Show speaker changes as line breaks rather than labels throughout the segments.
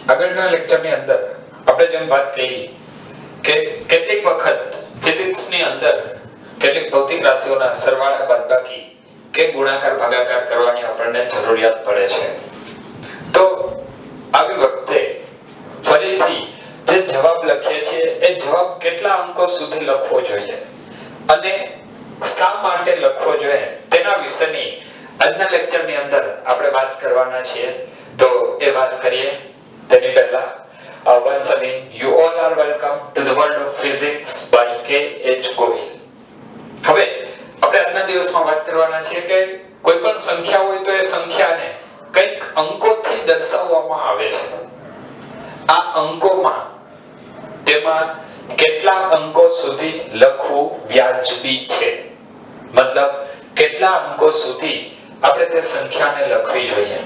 આગળના લેક્ચરની અંદર આપણે જેમ વાત કરી કે કેટલીક વખત ફિઝિક્સની અંદર કેટલીક ભૌતિક રાશિઓના સરવાળા બાદબાકી કે ગુણાકાર ભાગાકાર કરવાની આપણને જરૂરિયાત પડે છે. તો આવી વખતે ફરીથી જે જવાબ લખીએ છીએ એ જવાબ કેટલા અંકો સુધી લખવો જોઈએ અને શા માટે લખવો જોઈએ તેના વિશેની આજના લેક્ચરની અંદર આપણે વાત કરવાના છીએ. તો એ વાત કરીએ તેની પહેલા once again you all are welcome to the world of physics by K.H. Gohil. હવે આપણે આજના દિવસમાં વાત કરવાના છીએ કે કોઈ પણ સંખ્યા હોય તો એ સંખ્યાને કંઈક અંકોથી દર્શાવવામાં આવે છે. આ અંકોમાં તેમાં કેટલા અંકો સુધી લખવું વ્યાજબી છે, મતલબ કેટલા અંકો સુધી આપણે તે સંખ્યાને લખવી જોઈએ.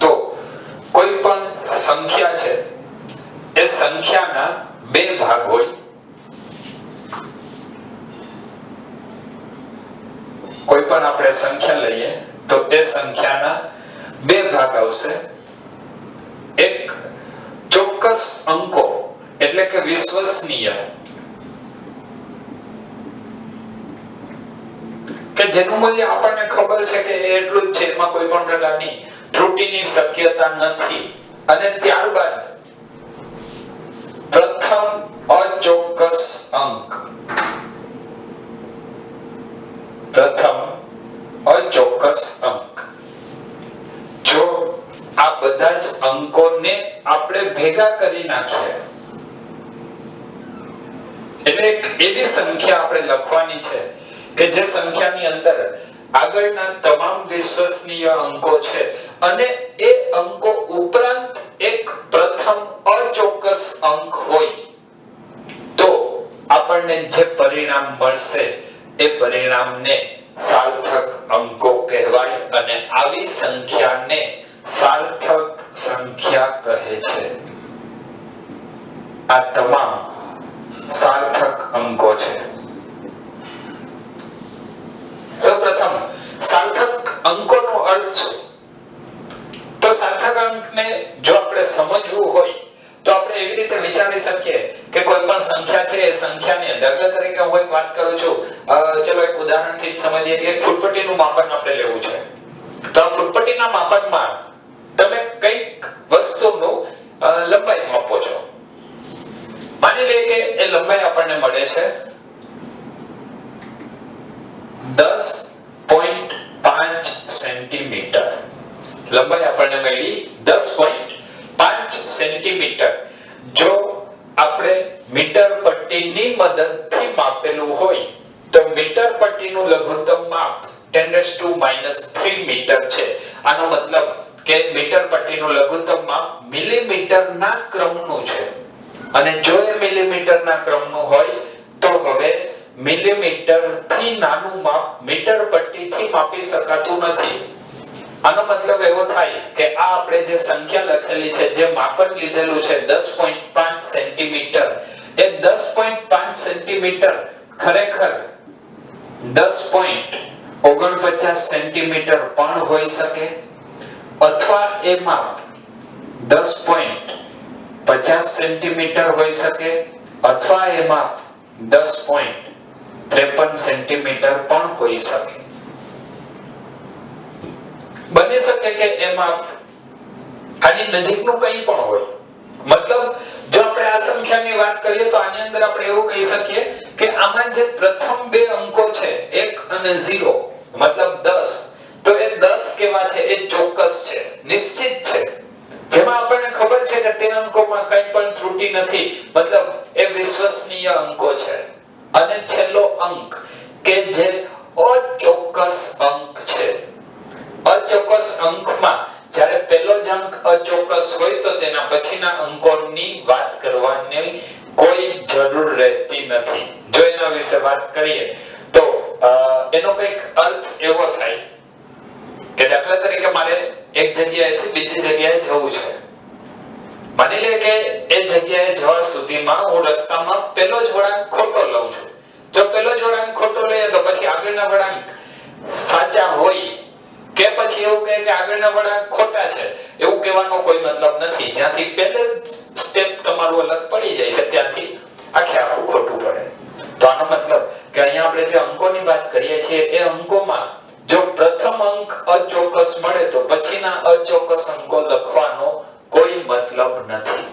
તો કોઈ પણ સંખ્યા છે એ સંખ્યાના બે ભાગ હોય. કોઈ પણ આપણે સંખ્યા લઈએ તો એ સંખ્યાના બે ભાગ આવશે. એક ચોક્કસ અંકો એટલે કે વિશ્વસનીય, કે જેનું મૂલ્ય આપણને ખબર છે કે એટલું જ છે, એમાં કોઈ પણ પ્રકારની ત્રુટિની શક્યતા નથી. અને ત્યારબાદ પ્રથમ અચોક્કસ અંક, પ્રથમ અચોક્કસ અંક. જો આ બધા જ અંકોને આપણે ભેગા કરી નાખીએ એટલે એક એવી સંખ્યા આપણે લખવાની છે કે જે સંખ્યાની અંદર આગળના તમામ વિશ્વસનીય અંકો છે અને એ અંકો ઉપરાંત એક પ્રથમ અચોક્કસ અંક હોય તો આપણને જે પરિણામ મળશે એ પરિણામને સાર્થક અંકો કહેવાય અને આવી સંખ્યાને સાર્થક સંખ્યા કહે છે. આ તમામ સાર્થક અંકો છે. સૌપ્રથમ સાર્થક અંકોનો અર્થ શું? તો સાર્થક અંકને જો આપણે સમજવું હોય તો આપણે એવી રીતે વિચારી શકીએ કે કોઈ પણ સંખ્યા છે એ સંખ્યાને, દાખલા તરીકે હું એક વાત કરું છું, ચલો એક ઉદાહરણથી જ સમજીએ કે ફૂટપટ્ટીનું માપન આપણે લેવું છે. તો આ ફૂટપટ્ટીના માપનમાં તમે કઈક વસ્તુનું લંબાઈ માપો છો. માની લઈએ કે એ લંબાઈ આપણને મળે છે 10.5 સેન્ટીમીટર. લંબાઈ આપણને મળી 10.5 સેન્ટીમીટર. જો આપણે મીટર પટ્ટીની મદદથી માપેલું હોય તો મીટર પટ્ટીનું લઘુત્તમ માપ 10⁻³ મીટર છે. આનો મતલબ કે મીટર પટ્ટીનું લઘુત્તમ માપ મિલીમીટરના ક્રમનું છે. અને જો એ મિલીમીટરના ક્રમનું હોય તો હવે મિલીમીટર થી નાનું માપ મીટર પટ્ટીથી માપી શકાતું નથી. આનો મતલબ એવો થાય કે આ આપણે જે સંખ્યા લખેલી છે, જે માપન લીધેલું છે 10.5 સેન્ટીમીટર, એ 10.5 સેન્ટીમીટર ખરેખર 10.49 સેન્ટીમીટર પણ હોઈ શકે અથવા એ માપ 10.50 સેન્ટીમીટર હોઈ શકે અથવા એ માપ 10.53 સેન્ટીમીટર પણ હોઈ શકે. બની શકે કે એ માપ આની નજીકનું કંઈ પણ હોય. મતલબ જો આપણે આ સંખ્યાની વાત કરીએ તો આની અંદર આપણે એવું કહી શકીએ કે આમાં જે પ્રથમ બે અંકો છે 1 અને 0, મતલબ 10, તો એ 10 કેવા છે? એ ચોક્કસ છે, નિશ્ચિત છે, જેમાં આપણને ખબર છે કે તે અંકોમાં કંઈ પણ ત્રુટિ નથી, મતલબ એ વિશ્વસનીય અંકો છે. અને છેલ્લો અંક કે જે અચોક્કસ અંક છે. અચોક્કસ અંકમાં જ્યારે પહેલો જ અંક અચોક્કસ હોય તો તેના પછીના અંકોની વાત કરવાની કોઈ જરૂર રહેતી નથી. જો એના વિશે વાત કરીએ તો એનો કંઈક અર્થ એવો થાય કે દાખલા તરીકે મારે એક જગ્યાએથી બીજી જગ્યાએ જવું છે. માની લે કે એ જગ્યાએ જવા સુધીમાં હું રસ્તામાં પહેલો જ વળાંક ખોટો લઉં છું. જો પહેલો જ વળાંક ખોટો લઈએ તો પછી આગળના વળાંક સાચા હોય કે પછી એવું કહે કે એટલે આગળના વળાંક ખોટા છે એવું કહેવાનો કોઈ મતલબ નથી. જ્યાંથી પહેલે સ્ટેપ તમારું અલગ પડી જાય છે ત્યાંથી આખું ખોટું પડે. તો આનો મતલબ કે અહીંયા આપણે જે અંકોની વાત કરીએ છીએ એ અંકોમાં જો પ્રથમ અંક અચોક્કસ મળે તો પછીના અચોક્કસ અંકો લખવાનો કોઈ મતલબ નથી.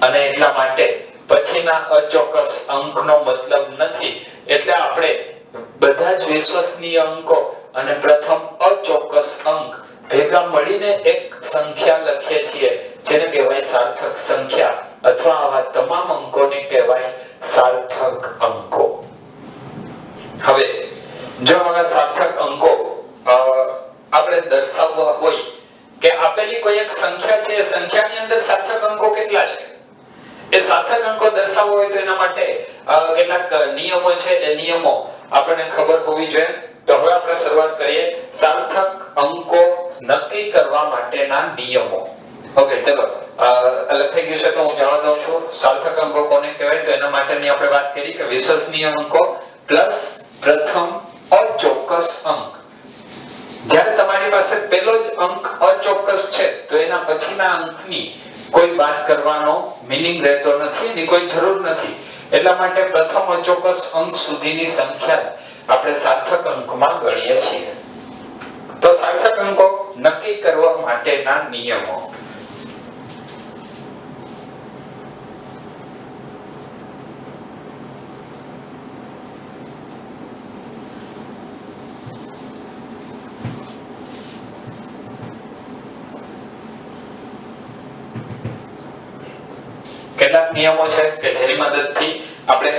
અને એટલા માટે પછીના અચોક્કસ અંકનો મતલબ નથી એટલે આપણે બધા જ વિશ્વસનીય અંકો અને પ્રથમ અચોક્કસ અંક ભેગા મળીને એક સંખ્યા લખીએ છીએ જેને કહેવાય સાર્થક સંખ્યા અથવા આવા તમામ અંકોને કહેવાય સાર્થક અંકો. હવે જો આવા સાર્થક અંકો આપણે દર્શાવવા હોય કે આપેલી કોઈ એક સંખ્યા છે એ સંખ્યાની અંદર સાર્થક અંકો કેટલા છે એ સાર્થક અંકો દર્શાવવો હોય તો એના માટે કેટલાક નિયમો છે એ નિયમો આપણને ખબર હોવી જોઈએ. તો હવે આપણે શરૂઆત કરીએ સાર્થક અંકો નક્કી કરવા માટેના નિયમો. ઓકે ચલો લખાઈ ગયું છે તો હું જણાવી દઉં છું. સાર્થક અંકો કોને કહેવાય તો એના માટેની આપણે વાત કરી કે વિશ્વસનીય અંકો પ્લસ પ્રથમ અચોક્કસ અંક. જ્યારે તમારી પાસે પહેલો જ અંક અચોક્કસ છે તો એના પછીના અંકની કોઈ વાત કરવાનો મીનિંગ રહેતો નથી, એની કોઈ જરૂર નથી. એટલા માટે પ્રથમ અચોક્કસ અંક સુધીની સંખ્યા આપણે સાર્થક અંકમાં ગણીએ છીએ. તો સાર્થક અંકો નક્કી કરવા માટેના નિયમો. કેટલાક નિયમો છે કે જેની મદદથી આપણે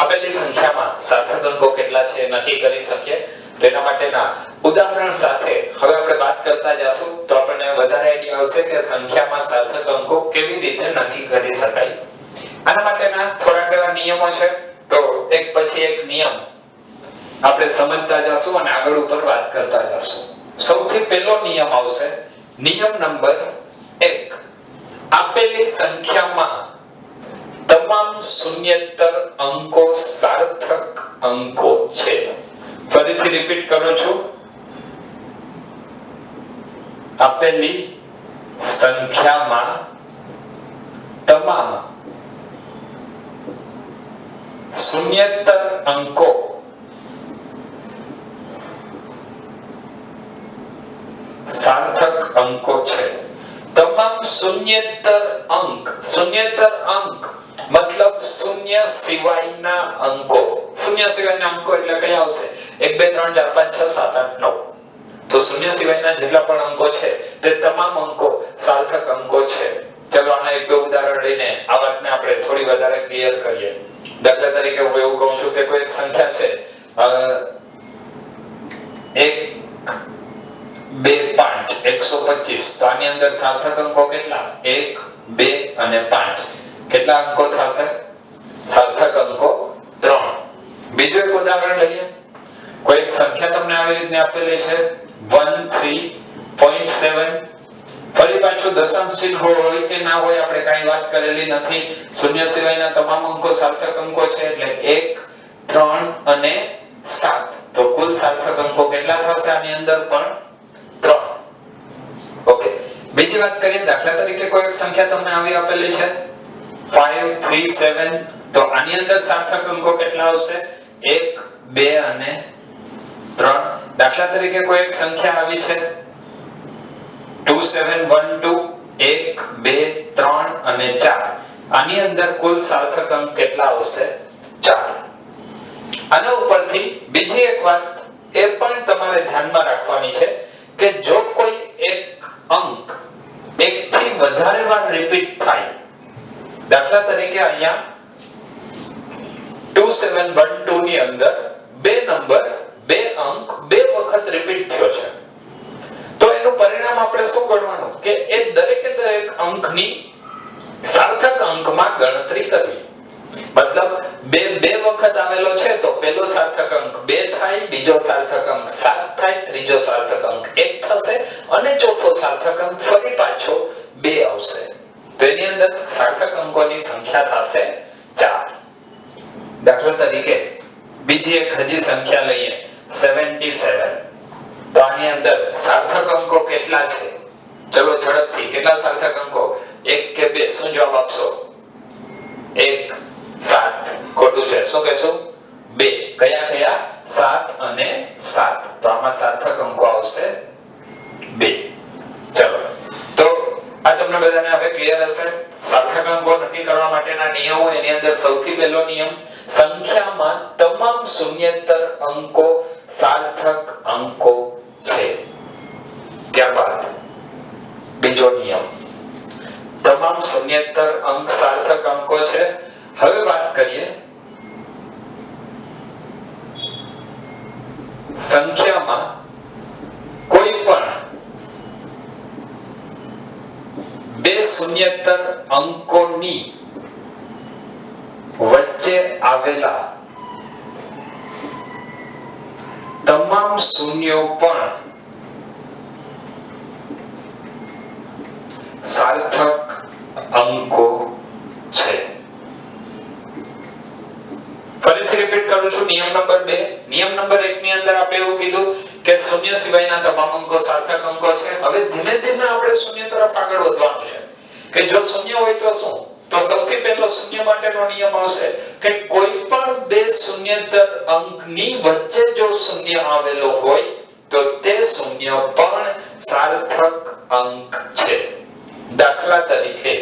આપેલી સંખ્યામાં સાર્થક અંકો કેટલા છે નક્કી કરી શકીએ. તેના માટેના ઉદાહરણ સાથે હવે આપણે વાત કરતા જશું તો આપણને વધારે આઈડિયા આવશે કે સંખ્યામાં સાર્થક અંકો કેવી રીતે નક્કી કરી શકાય. આના માટેના થોડાક એવા નિયમો છે તો એક પછી એક નિયમ આપણે સમજતા જશું અને આગળ ઉપર વાત કરતા જશું. સૌથી પહેલો નિયમ આવશે નિયમ નંબર 1. આપેલી સંખ્યામાં તમામ શૂન્યેતર અંકો સાર્થક અંકો છે. ફરીથી રિપીટ કરું છું. આપેલી સંખ્યામાં તમામ શૂન્યેતર અંકો સાર્થક અંકો છે. તમામ શૂન્યેતર અંક મતલબ શૂન્ય સિવાયના અંકો. શૂન્ય સિવાયના અંકો એટલે કયા આવશે 1 2 3 4 5 6 7 8 9. તો શૂન્ય સિવાયના જેટલા પણ અંકો છે તે તમામ અંકો સાર્થક અંકો છે. ચલો આના એક બે ઉદાહરણ લઈને આ વાતને આપણે થોડી વધારે ક્લિયર કરીએ. દાખલા તરીકે હું એવું કહું છું કે કોઈ એક સંખ્યા છે 1 2 5 125. તો આની અંદર સાર્થક અંકો કેટલા 1 2 અને 5. કેટલા અંકો થશે સાર્થક અંકો 3. બીજું એક ઉદાહરણ લઈએ. કોઈ એક સંખ્યા તમને આવી રીતે આપેલી છે 13.7. ફરી પાછું દશાંશ ચિહ્ન હોય કે ના હોય આપણે કાઈ વાત કરેલી નથી. શૂન્ય સિવાયના તમામ અંકો સાર્થક અંકો છે એટલે 1 3 અને 7. તો કુલ સાર્થક અંકો કેટલા થશે આની અંદર પણ 3. ઓકે બીજી વાત કરીએ. દાખલા તરીકે કોઈ એક સંખ્યા તમને આવી આપેલી છે 537. તો આની અંદર સાર્થક અંકો કેટલા આવશે 1 2 અને 3. દાખલા તરીકે કોઈ એક સંખ્યા આવી છે 2712. 1 2 3 અને 4. આની અંદર કુલ સાર્થક અંક કેટલા આવશે 4. આના ઉપરથી બીજી એક વાત એ પણ તમારે ધ્યાનમાં રાખવાની છે કે જો કોઈ એક અંક એકથી વધારે વાર રિપીટ થાય. દાખલા તરીકે અહીંયા 2712 ની અંદર બે નંબર બે અંક બે વખત રિપીટ થયો છે તો એનું પરિણામ આપણે શું ગણવાનું કે એ દરેકે દરેક અંકની સાર્થક અંકમાં ગણતરી કરવી. મતલબ બે વખત આવેલો છે તો પહેલો સાર્થક અંક 2 થાય, બીજો સાર્થક અંક 7 થાય, ત્રીજો સાર્થક અંક 1 થશે અને ચોથો સાર્થક અંક ફરી પાછો 2 આવશે. તો એની અંદર સાર્થક અંકોની સંખ્યા થશે 4. દાખલા તરીકે બીજી એક હજી સંખ્યા લઈએ 77. તો આની અંદર સાર્થક અંકો કેટલા છે? ચલો ઝડપથી, કેટલા સાર્થક અંકો? 1 કે 2? શું જવાબ આપશો? 1, 7. ખોટું છે. શું કહેશો? 2. કયા કયા? 7 અને 7. તો આમાં સાર્થક અંકો આવશે 2. ચલો, તો આ તમને બધાને હવે ક્લિયર હશે. સાર્થક અંકો નક્કી કરવા માટેના નિયમો. એની અંદર સૌથી પહેલો નિયમ, સંખ્યામાં તમામ શૂન્યેતર અંકો સાર્થક અંકો છે. ત્યારબાદ બીજો નિયમ, તમામ શૂન્યેતર અંક સાર્થક અંકો છે. હવે વાત કરીએ સંખ્યામાં કોઈ પણ બે શૂન્યેતર અંકોની વચ્ચે આવેલા તમામ શૂન્યો પણ સાર્થક અંકો છે. ફરીથી રિપીટ કરું છું. નિયમ નંબર 2. નિયમ નંબર 1 ની અંદર આપણે એવું કીધું કે શૂન્ય સિવાયના તમામ અંકો સાર્થક અંકો છે. હવે ધીમે ધીમે આપણે શૂન્ય તરફ આગળ વધવાનું છે કે જો શૂન્ય હોય તો શું? તો સૌથી પહેલો શૂન્ય માટેનો નિયમ આવશે કે કોઈ પણ બે શૂન્યેતર અંકની વચ્ચે જો શૂન્ય આવેલો હોય તો તે શૂન્ય પણ સાર્થક અંક છે. દાખલા તરીકે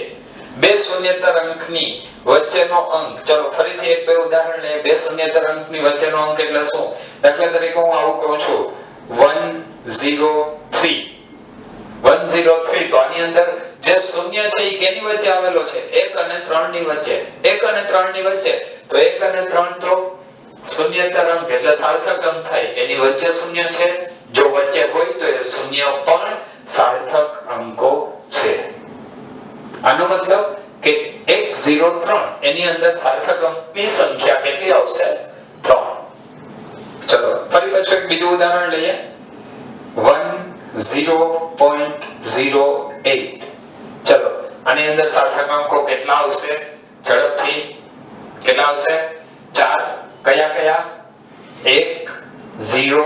બે શૂન્યેતર અંકની વચ્ચેનો અંક, ચલો ફરીથી એક બે ઉદાહરણ લઈએ. બે શૂન્યેતર અંકની વચ્ચેનો અંક એટલે શું? દાખલા તરીકે હું આવું કહું છું 103. 103. તો આની અંદર જે શૂન્ય છે એ કેની વચ્ચે આવેલો છે? 1 અને 3 ની વચ્ચે. 1 અને 3 ની વચ્ચે. તો 1 અને 3 તો શૂન્યેતર અંક એટલે સાર્થક અંક થાય. એની વચ્ચે શૂન્ય છે. જો વચ્ચે હોય તો એ શૂન્ય પણ સાર્થક અંકો છે. આનો મતલબ કે 103 એની અંદર સાર્થક અંકની સંખ્યા કેટલી આવશે? 3. ચલો ફરી પાછું એક બીજું ઉદાહરણ લઈએ. 10.08. ચલો આની અંદર સાર્થક અંકો કેટલા આવશે? ઝડપથી કેટલા આવશે? 4. કયા કયા? 1, 0,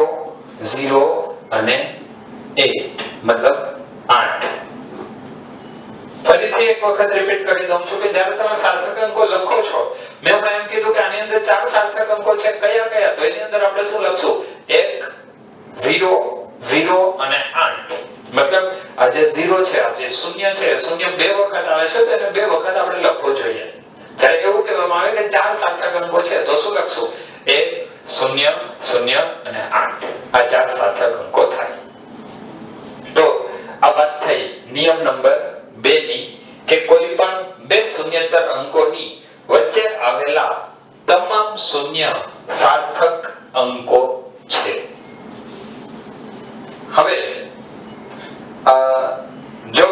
0 અને 8, મતલબ 8. ફરીથી એક વખત રિપીટ કરી દઉં છું કે જ્યારે તમે સાર્થક અંકો લખો છો, મેં હમણાં એમ કીધું કે આની અંદર 4 સાર્થક અંકો છે. કયા કયા? તો એની અંદર આપણે શું લખશું? 1, 0, 0 અને 8. મતલબ આ જે 0 છે, આ જે શૂન્ય છે, શૂન્ય બે વખત આવે છે તો એને બે વખત આપણે લખવું જોઈએ. જ્યારે એવું કહેવામાં આવે કે 4 સાર્થક અંકો છે તો શું લખશું? 1, 0, 0 અને 8. આ 4 સાર્થક અંકો થાય. તો આ વાત થઈ નિયમ નંબર 2 ની કે કોઈ પણ બે શૂન્યેતર અંકોની વચ્ચે આવેલા તમામ શૂન્ય સાર્થક અંકો છે. હવે જો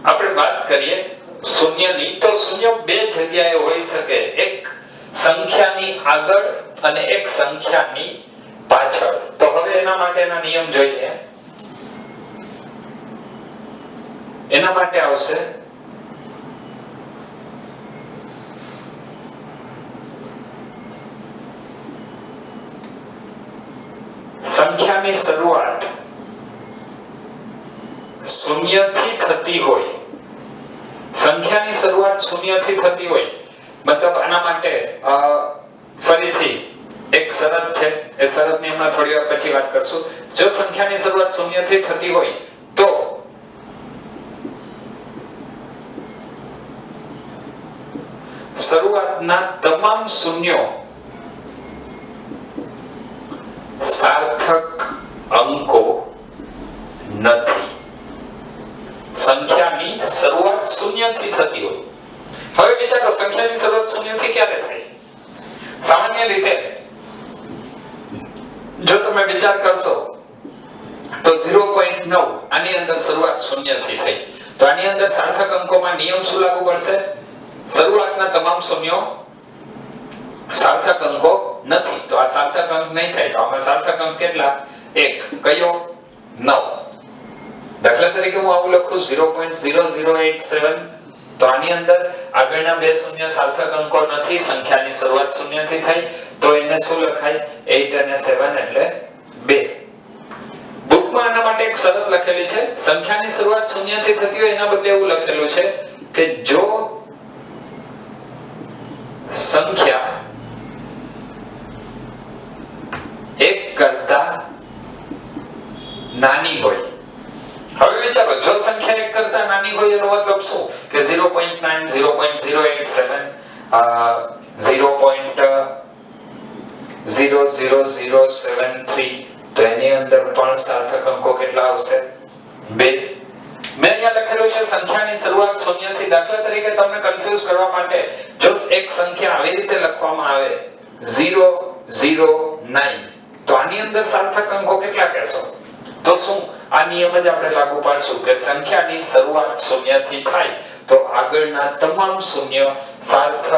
આપણે વાત કરીએ શૂન્યની, તો શૂન્ય બે જગ્યાએ હોઈ શકે. એક સંખ્યાની આગળ અને એક સંખ્યાની પાછળ. તો હવે એના માટેના નિયમ જોઈએ. એના માટે આવશે સંખ્યાની શરૂઆત શૂન્યથી થતી હોય. સંખ્યાની શરૂઆત શૂન્યથી થતી હોય મતલબ આના માટે ફરીથી એક શરત છે. એ શરતની હમણાં થોડી વાર પછી વાત કરશું. જો સંખ્યાની શરૂઆત શૂન્યથી થતી હોય તો શરૂઆતના તમામ શૂન્યો સાર્થક અંકો નથી. સંખ્યાની શરૂઆત શૂન્યથી થતી હોય. હવે વિચારો સંખ્યાની શરૂઆત શૂન્યથી ક્યારે થાય? સામાન્ય રીતે જો તમે વિચાર કરશો તો 0.9 આની અંદર શરૂઆત શૂન્યથી થઈ. તો આની અંદર સાર્થક અંકોમાં નિયમ શું લાગુ પડશે? શરૂઆતના તમામ શૂન્યો સાર્થક અંકો નથી. તો આ સાર્થક અંક નહીં થાય. તો આમાં સાર્થક અંક કેટલા? 1. કયો? 9. દાખલા તરીકે હું આવું લખું 0.0087. તો આની અંદર આગળના બે શૂન્ય સાર્થક અંકો નથી. સંખ્યાની શરૂઆત શૂન્યથી થઈ. તો એને શું લખાય? 8 અને 7 એટલે 2. બુક બુકમાં આના માટે એક શરત લખેલી છે, સંખ્યાની શરૂઆત શૂન્યથી થતી હોય એના બદલે એવું લખેલું છે કે જો સંખ્યા એક કરતા નાની હોય, હવે વિચારો જો સંખ્યા એક કરતા નાની હોય એનો મતલબ શું કે 0.9 0.087 0.00073 તો એની અંદર પણ સાર્થક અંકો કેટલા આવશે? 2. મેં અહીંયા લખેલું છે સંખ્યાની શરૂઆત શૂન્યથી. દાખલા તરીકે તમને કન્ફ્યુઝ કરવા માટે જો એક સંખ્યા આવી રીતે લખવામાં આવે 009 તો આની અંદર સાર્થક અંકો કેટલા કહેશો? તો શું આ નિયમ જ આપણે લાગુ પાડશું કે સંખ્યાની શરૂઆત શૂન્યથી થાય તો આગળના તમામ શૂન્ય સાર્થક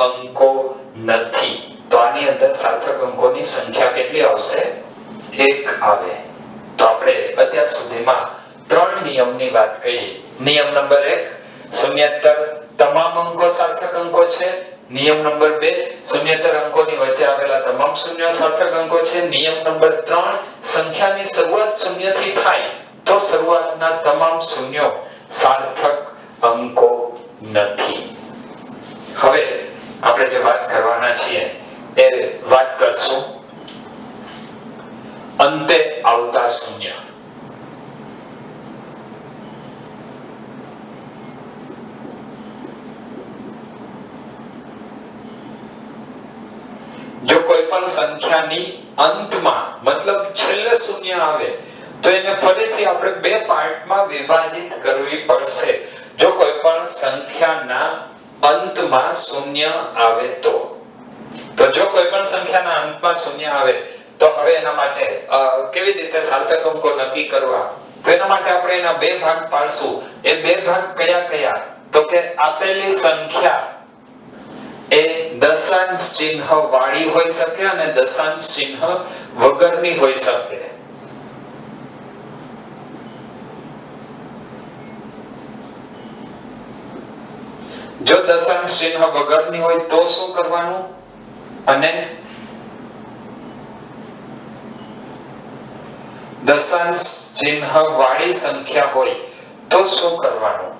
અંકો નથી. તો આની અંદર સાર્થક અંકોની સંખ્યા કેટલી આવશે? 1 આવે. તો આપણે અત્યાર સુધીમાં 3 નિયમની વાત કરી. નિયમ નંબર 1, શૂન્યેતર તમામ અંકો સાર્થક અંકો છે. નિયમ નંબર 2, શૂન્યેતર અંકોની વચ્ચે આવેલા તમામ શૂન્યો સાર્થક અંકો છે. નિયમ નંબર 3, સંખ્યાની શરૂઆત શૂન્યથી થાય તો શરૂઆતના તમામ શૂન્યો સાર્થક અંકો નથી. હવે આપણે જે વાત કરવાના છીએ એ વાત કરશું અંતે આવતા શૂન્ય. જો કોઈ પણ સંખ્યાની અંતમાં મતલબ છેલ્લે શૂન્ય આવે તો એને ફરીથી આપણે બે પાર્ટમાં વિભાજિત કરવી પડશે. જો કોઈ પણ સંખ્યાના અંતમાં શૂન્ય આવે તો જો કોઈ પણ સંખ્યાના અંતમાં શૂન્ય આવે તો હવે એના માટે કેવી રીતે સાર્થક અંકો નક્કી કરવા? તો એના માટે આપણે એના બે ભાગ પાડશું. એ બે ભાગ કયા કયા? તો કે આપેલી સંખ્યા એ દશાંશ ચિહ્ન વાળી હોઈ શકે અને દશાંશ ચિહ્ન વગરની હોઈ શકે. જો દશાંશ ચિહ્ન વગરની હોય તો શું કરવાનું અને દશાંશ ચિહ્ન વાળી સંખ્યા હોય તો શું કરવાનું?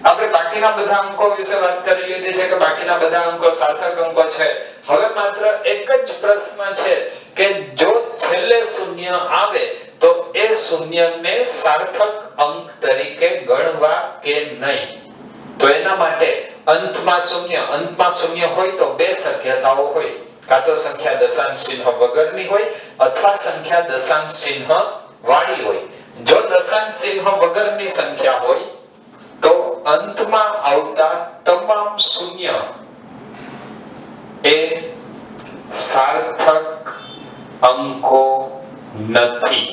આપણે બાકીના બધા અંકો વિશે વાત કરી લીધી છે કે બાકીના બધા અંકો સાર્થક અંકો છે. હવે માત્ર એક જ પ્રશ્ન છે કે જો છેલ્લે શૂન્ય આવે તો એ શૂન્યને સાર્થક અંક તરીકે ગણવા કે નહીં? તો એના માટે અંતમાં શૂન્ય હોય તો બે શક્યતાઓ હોય. કાં તો સંખ્યા દશાંશ ચિહ્ન વગરની હોય અથવા સંખ્યા દશાંશ ચિહ્ન વાળી હોય. જો દશાંશ ચિહ્ન વગરની સંખ્યા હોય તો અંતમાં આવતા તમામ શૂન્ય એ સાર્થક અંકો નથી.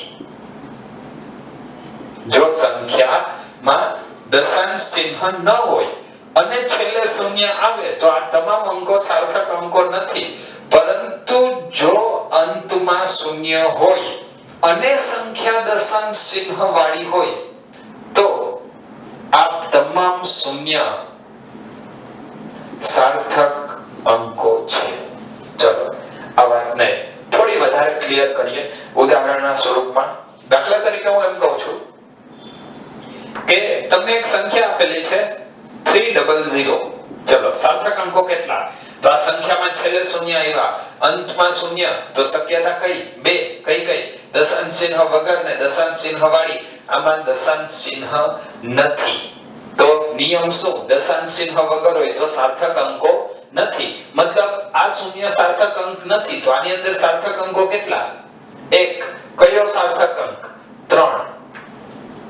જો સંખ્યામાં દશાંશ ચિહ્ન ન હોય અને છેલ્લે શૂન્ય આવે તો આ તમામ અંકો સાર્થક અંકો નથી. પરંતુ જો અંતમાં શૂન્ય હોય અને સંખ્યા દશાંશ ચિહ્ન વાળી હોય તો આ તમામ શૂન્ય સાર્થક અંકો છે. ચલો આ વાતને થોડી વધારે ક્લિયર કરીએ ઉદાહરણના સ્વરૂપમાં. દાખલા તરીકે હું એમ કહું છું કે તમને એક સંખ્યા આપેલી છે 300. ચલો સાર્થક અંકો કેટલા? તો આ સંખ્યામાં છેલ્લે શૂન્ય આવ્યા, અંતમાં શૂન્ય, તો શક્યતા કઈ? બે. કઈ? દશાંશ ચિહ્ન વગર ને દશાંશ ચિહ્ન વાળી. આમાં દશાંશ ચિહ્ન નથી. તો નિયમ શું? દશાંશ ચિહ્ન વગર હોય તો સાર્થક અંકો નથી. મતલબ આ શૂન્ય સાર્થક અંક નથી. તો આની અંદર સાર્થક અંકો કેટલા? 1. કયો સાર્થક અંક? 3.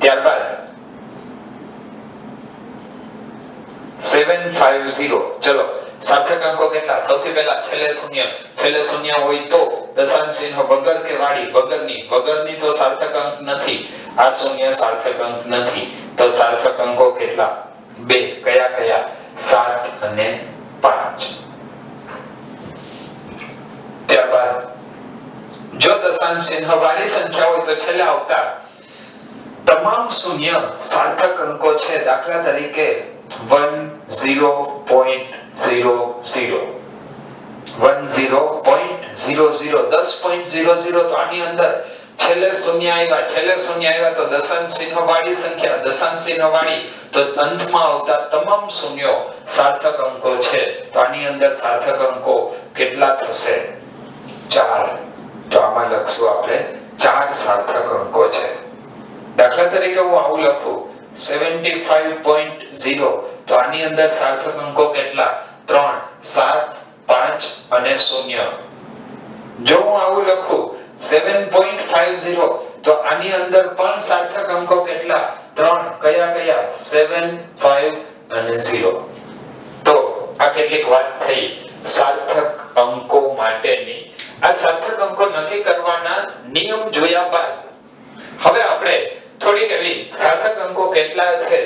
ત્યારબાદ 750. ચલો સાર્થક અંકો કેટલા? સૌથી પહેલા છેલ્લે શૂન્ય હોય તો દશાંશ ચિહ્ન વગર કે વાળી? વગરની તો સાર્થક અંક નથી. આ શૂન્ય સાર્થક અંક નથી. તો સાર્થક અંકો કેટલા? 2. કયા? 7 અને 5. ત્યારબાદ જો દશાંશ ચિહ્ન વાળી સંખ્યા હોય તો છેલ્લે આવતા તમામ શૂન્ય સાર્થક અંકો છે. દાખલા તરીકે 10.00 10.00 તો આની અંદર છેલ્લે શૂન્ય આવ્યા તો દશાંશ ચિહ્ન વાળી સંખ્યા, દશાંશ ચિહ્ન વાળી તો અંતમાં આવતા તમામ શૂન્યો સાર્થક અંકો છે. તો આની અંદર સાર્થક અંકો કેટલા થશે? 4. તો આમાં લખશું આપણે 4 સાર્થક અંકો છે. દાખલા તરીકે હું આવું લખું 75.0 તો આની અંદર સાર્થક અંકો કેટલા? 3, 7, 5 અને 0. જો હું આવું લખું 7.50 તો આની અંદર પણ સાર્થક અંકો કેટલા? 3. કયા? 7, 5 અને 0. તો આ કેટલીક વાત થઈ સાર્થક અંકો માટેની. આ સાર્થક અંકો નક્કી કરવાના નિયમ જોયા બાદ હવે આપણે થોડીક એવી સાર્થક અંકો કેટલા છે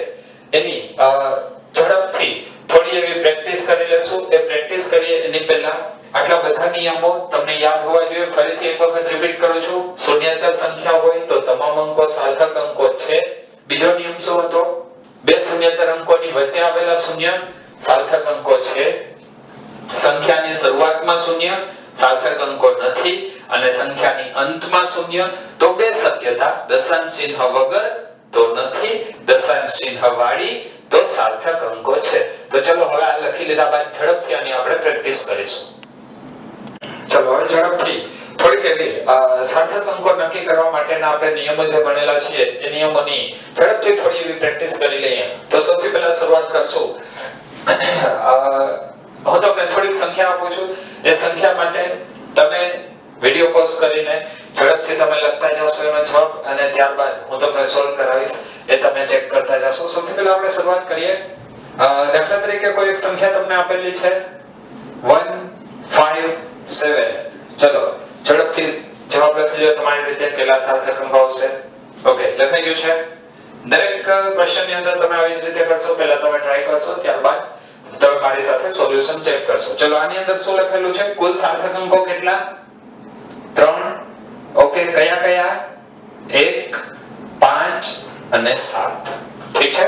એની ઝડપથી થોડી એવી પ્રેક્ટિસ કરી લેશું. એ પ્રેક્ટિસ કરીએ એની પહેલા આટલા બધા નિયમો તમને યાદ હોવા જોઈએ. ફરીથી એક વખત રિપીટ કરું છું. શૂન્યાંતર સંખ્યા હોય તો તમામ અંકો સાર્થક અંકો છે. બીજો નિયમ શું હતો? બે શૂન્યાંતર અંકોની વચ્ચે આવેલા શૂન્ય સાર્થક અંકો છે. સંખ્યાની શરૂઆતમાં શૂન્ય સાર્થક અંકો નથી અને સંખ્યાની અંતમાં શૂન્ય તો બે શક્યતા, દશાંશ ચિહ્ન વગર તો નથી, દશાંશ ચિહ્ન વાળી તો સાર્થક અંકો છે. તો ચલો હવે આ લખી લીધા બાદ ઝડપથી આની આપણે પ્રેક્ટિસ કરીશું. ચલો હવે ઝડપથી થોડીક એવી સાર્થક અંકો નક્કી કરવા માટેના આપણે નિયમો જે ભણેલા છે એ નિયમોની ઝડપથી થોડી એવી પ્રેક્ટિસ કરી લઈએ. તો સૌથી પહેલા શરૂઆત કરશું. હું તમને થોડીક સંખ્યા આપું છું. એ સંખ્યા માટે તમે વિડિયો પોઝ કરીને ઝડપથી તમે લખતા જશો એનો જવાબ અને ત્યારબાદ હું તમને સોલ્વ કરાવીશ. એ તમે ચેક કરતા જશો. સૌથી પહેલા આપણે શરૂઆત કરીએ. દાખલા તરીકે કોઈ એક સંખ્યા તમને આપેલી છે 157. ચલો ઝડપથી જવાબ લખી લો તમારી રીતે. કેટલા સાર્થક અંકો આવશે? ઓકે, લખાઈ ગયું છે. દરેક ક્વેશ્ચનની અંદર તમે આવી જ રીતે કરશો. પહેલા તમે ટ્રાય કરશો, ત્યારબાદ તમે મારી સાથે સોલ્યુશન ચેક કરશો. ચલો આની અંદર શું લખેલું છે? કુલ સાર્થક અંકો કેટલા? 3. ઓકે, કયા? 1, 5 અને 7. ઠીક છે?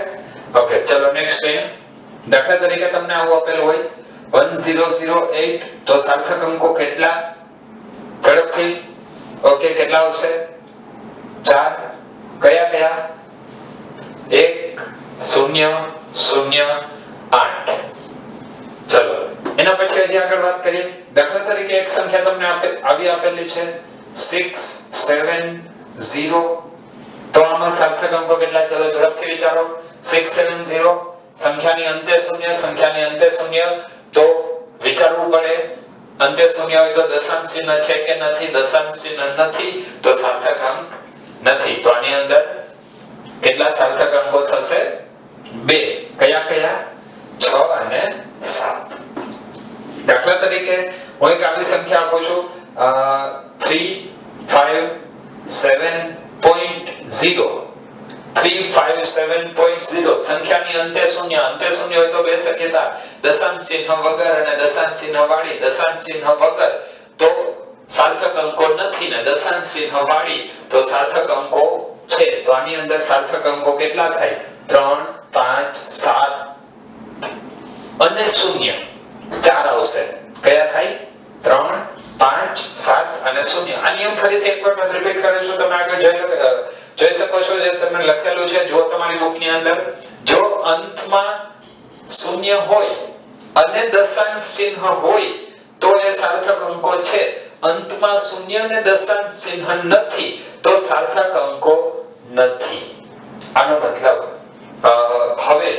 ઓકે, ચલો નેક્સ્ટ પેન. દાખલા તરીકે તમને આવું આપેલું હોય 1008 તો સાર્થક અંકો કેટલા? ઝડપથી. ઓકે, કેટલા આવશે? 4. કયા? 1, 0, 0, 8. ચલો એના પછી હજી આગળ વાત કરીએ. દાખલા તરીકે એક સંખ્યા તમને આવી આપેલી છે 670 તો આમાં સાર્થક અંકો કેટલા? ચલો ઝડપથી વિચારો. 670 સંખ્યાની અંતે શૂન્ય તો વિચારવું પડે. અંતે શૂન્ય હોય તો દશાંશ ચિહ્ન છે કે નથી? દશાંશ ચિહ્ન નથી તો સાર્થક અંક નથી. તો આની અંદર કેટલા સાર્થક અંકો થશે? 2. કયા? 6 અને 7. દાખલા તરીકે હું એક આવી સંખ્યા આપું છું 357.0. 357.0 સંખ્યાની અંતે શૂન્ય હોય તો બે શક્યતા, દશાંશ ચિહ્ન વગર અને દશાંશ ચિહ્ન વાળી. દશાંશ ચિહ્ન વગર તો સાર્થક અંકો નથી ને દશાંશ ચિહ્ન વાળી તો સાર્થક અંકો છે. તો આની અંદર સાર્થક અંકો કેટલા થાય? 3, 5, 7 અને 0. 4 આવશે. કયા થાય? 3, 5, 7 અને 0. આ નિયમ ફરીથી એક વખત રિપીટ કરીશું. તમે આગળ જોઈ શકો છો જે તમને લખેલું છે. જો તમારી બુકની અંદર જો અંતમાં 0 હોય અને દશાંશ ચિહ્ન હોય તો એ સાર્થક અંકો છે. અંતમાં 0 ને દશાંશ ચિહ્ન નથી તો સાર્થક અંકો નથી. આનો મતલબ હવે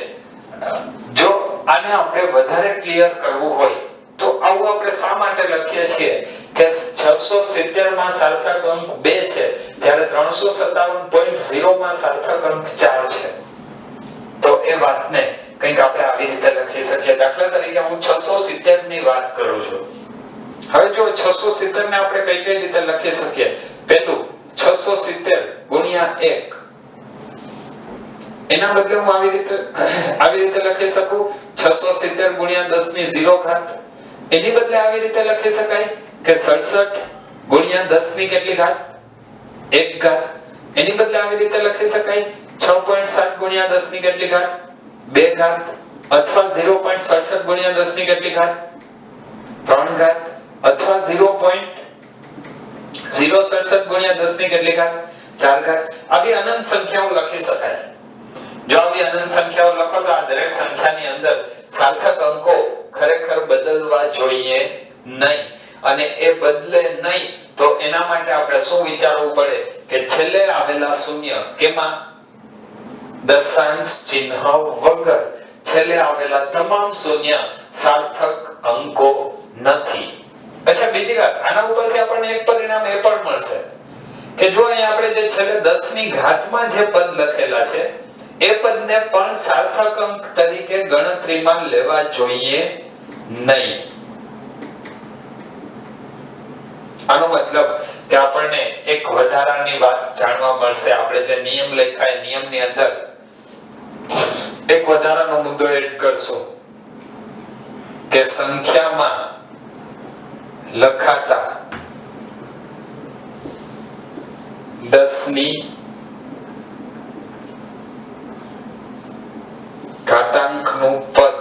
જો આને આપણે વધારે ક્લિયર કરવું હોય તો આવું આપણે શા માટે લખીએ છીએ કે 670 માં સાર્થક અંક 2 છે જ્યારે 357.0 માં સાર્થક અંક 4 છે. તો એ વાતને કંઈક આપણે આવી રીતે લખી શકીએ. દાખલા તરીકે હું 670 ની વાત કરું છું. હવે જો 670 ને આપણે કઈ રીતે લખી શકીએ? પહેલું 670 ગુણ્યા 1. એના બદલે હું આવી રીતે લખી શકું 670 ગુણ્યા 10 ની 0 ઘાત. એની બદલે આવી રીતે લખી શકાય કે 67 ગુણ્યા 10 ની કેટલી ઘાત? 1 ઘાત. એની બદલે આવી રીતે લખી શકાય 6.7 ગુણ્યા 10 ની કેટલી ઘાત? 2 ઘાત. અથવા 0.67 ગુણ્યા 10 ની કેટલી ઘાત? 3 ઘાત. અથવા 0.67 0.67 ગુણ્યા 10 ની કેટલી ઘાત 4 ઘાત. આવી અનંત સંખ્યાઓ લખી શકાય. જો આવી અનંત સંખ્યાઓ લખો તો આ દરેક સંખ્યાની અંદર સાર્થક અંકો ખરેખર બદલવા જોઈએ નહીં, અને એ બદલે નહીં તો એના માટે આપણે શું વિચારવું પડે કે છેલ્લે આવેલા શૂન્ય કેમાં દશાંશ ચિહ્ન વગર છેલ્લે આવેલા તમામ શૂન્ય સાર્થક અંકો નથી. અચ્છા, બીજી વાત, આના ઉપરથી આપણને એક પરિણામ એ પણ મળશે કે જો અહીં આપણે જે છેલ્લે 10 ની ઘાતમાં જે પદ લખેલા છે એ પદને પણ સાર્થક અંક તરીકે ગણતરીમાં લેવા જોઈએ નહીં. આનો મતલબ કે આપણને એક વધારાની વાત જાણવા મળશે. આપણે જે નિયમ લખાય નિયમની અંદર એક વધારાનો મુદ્દો એડ કરશું કે સંખ્યામાં લખાતા 10 ની ઘાતાંકનું પદ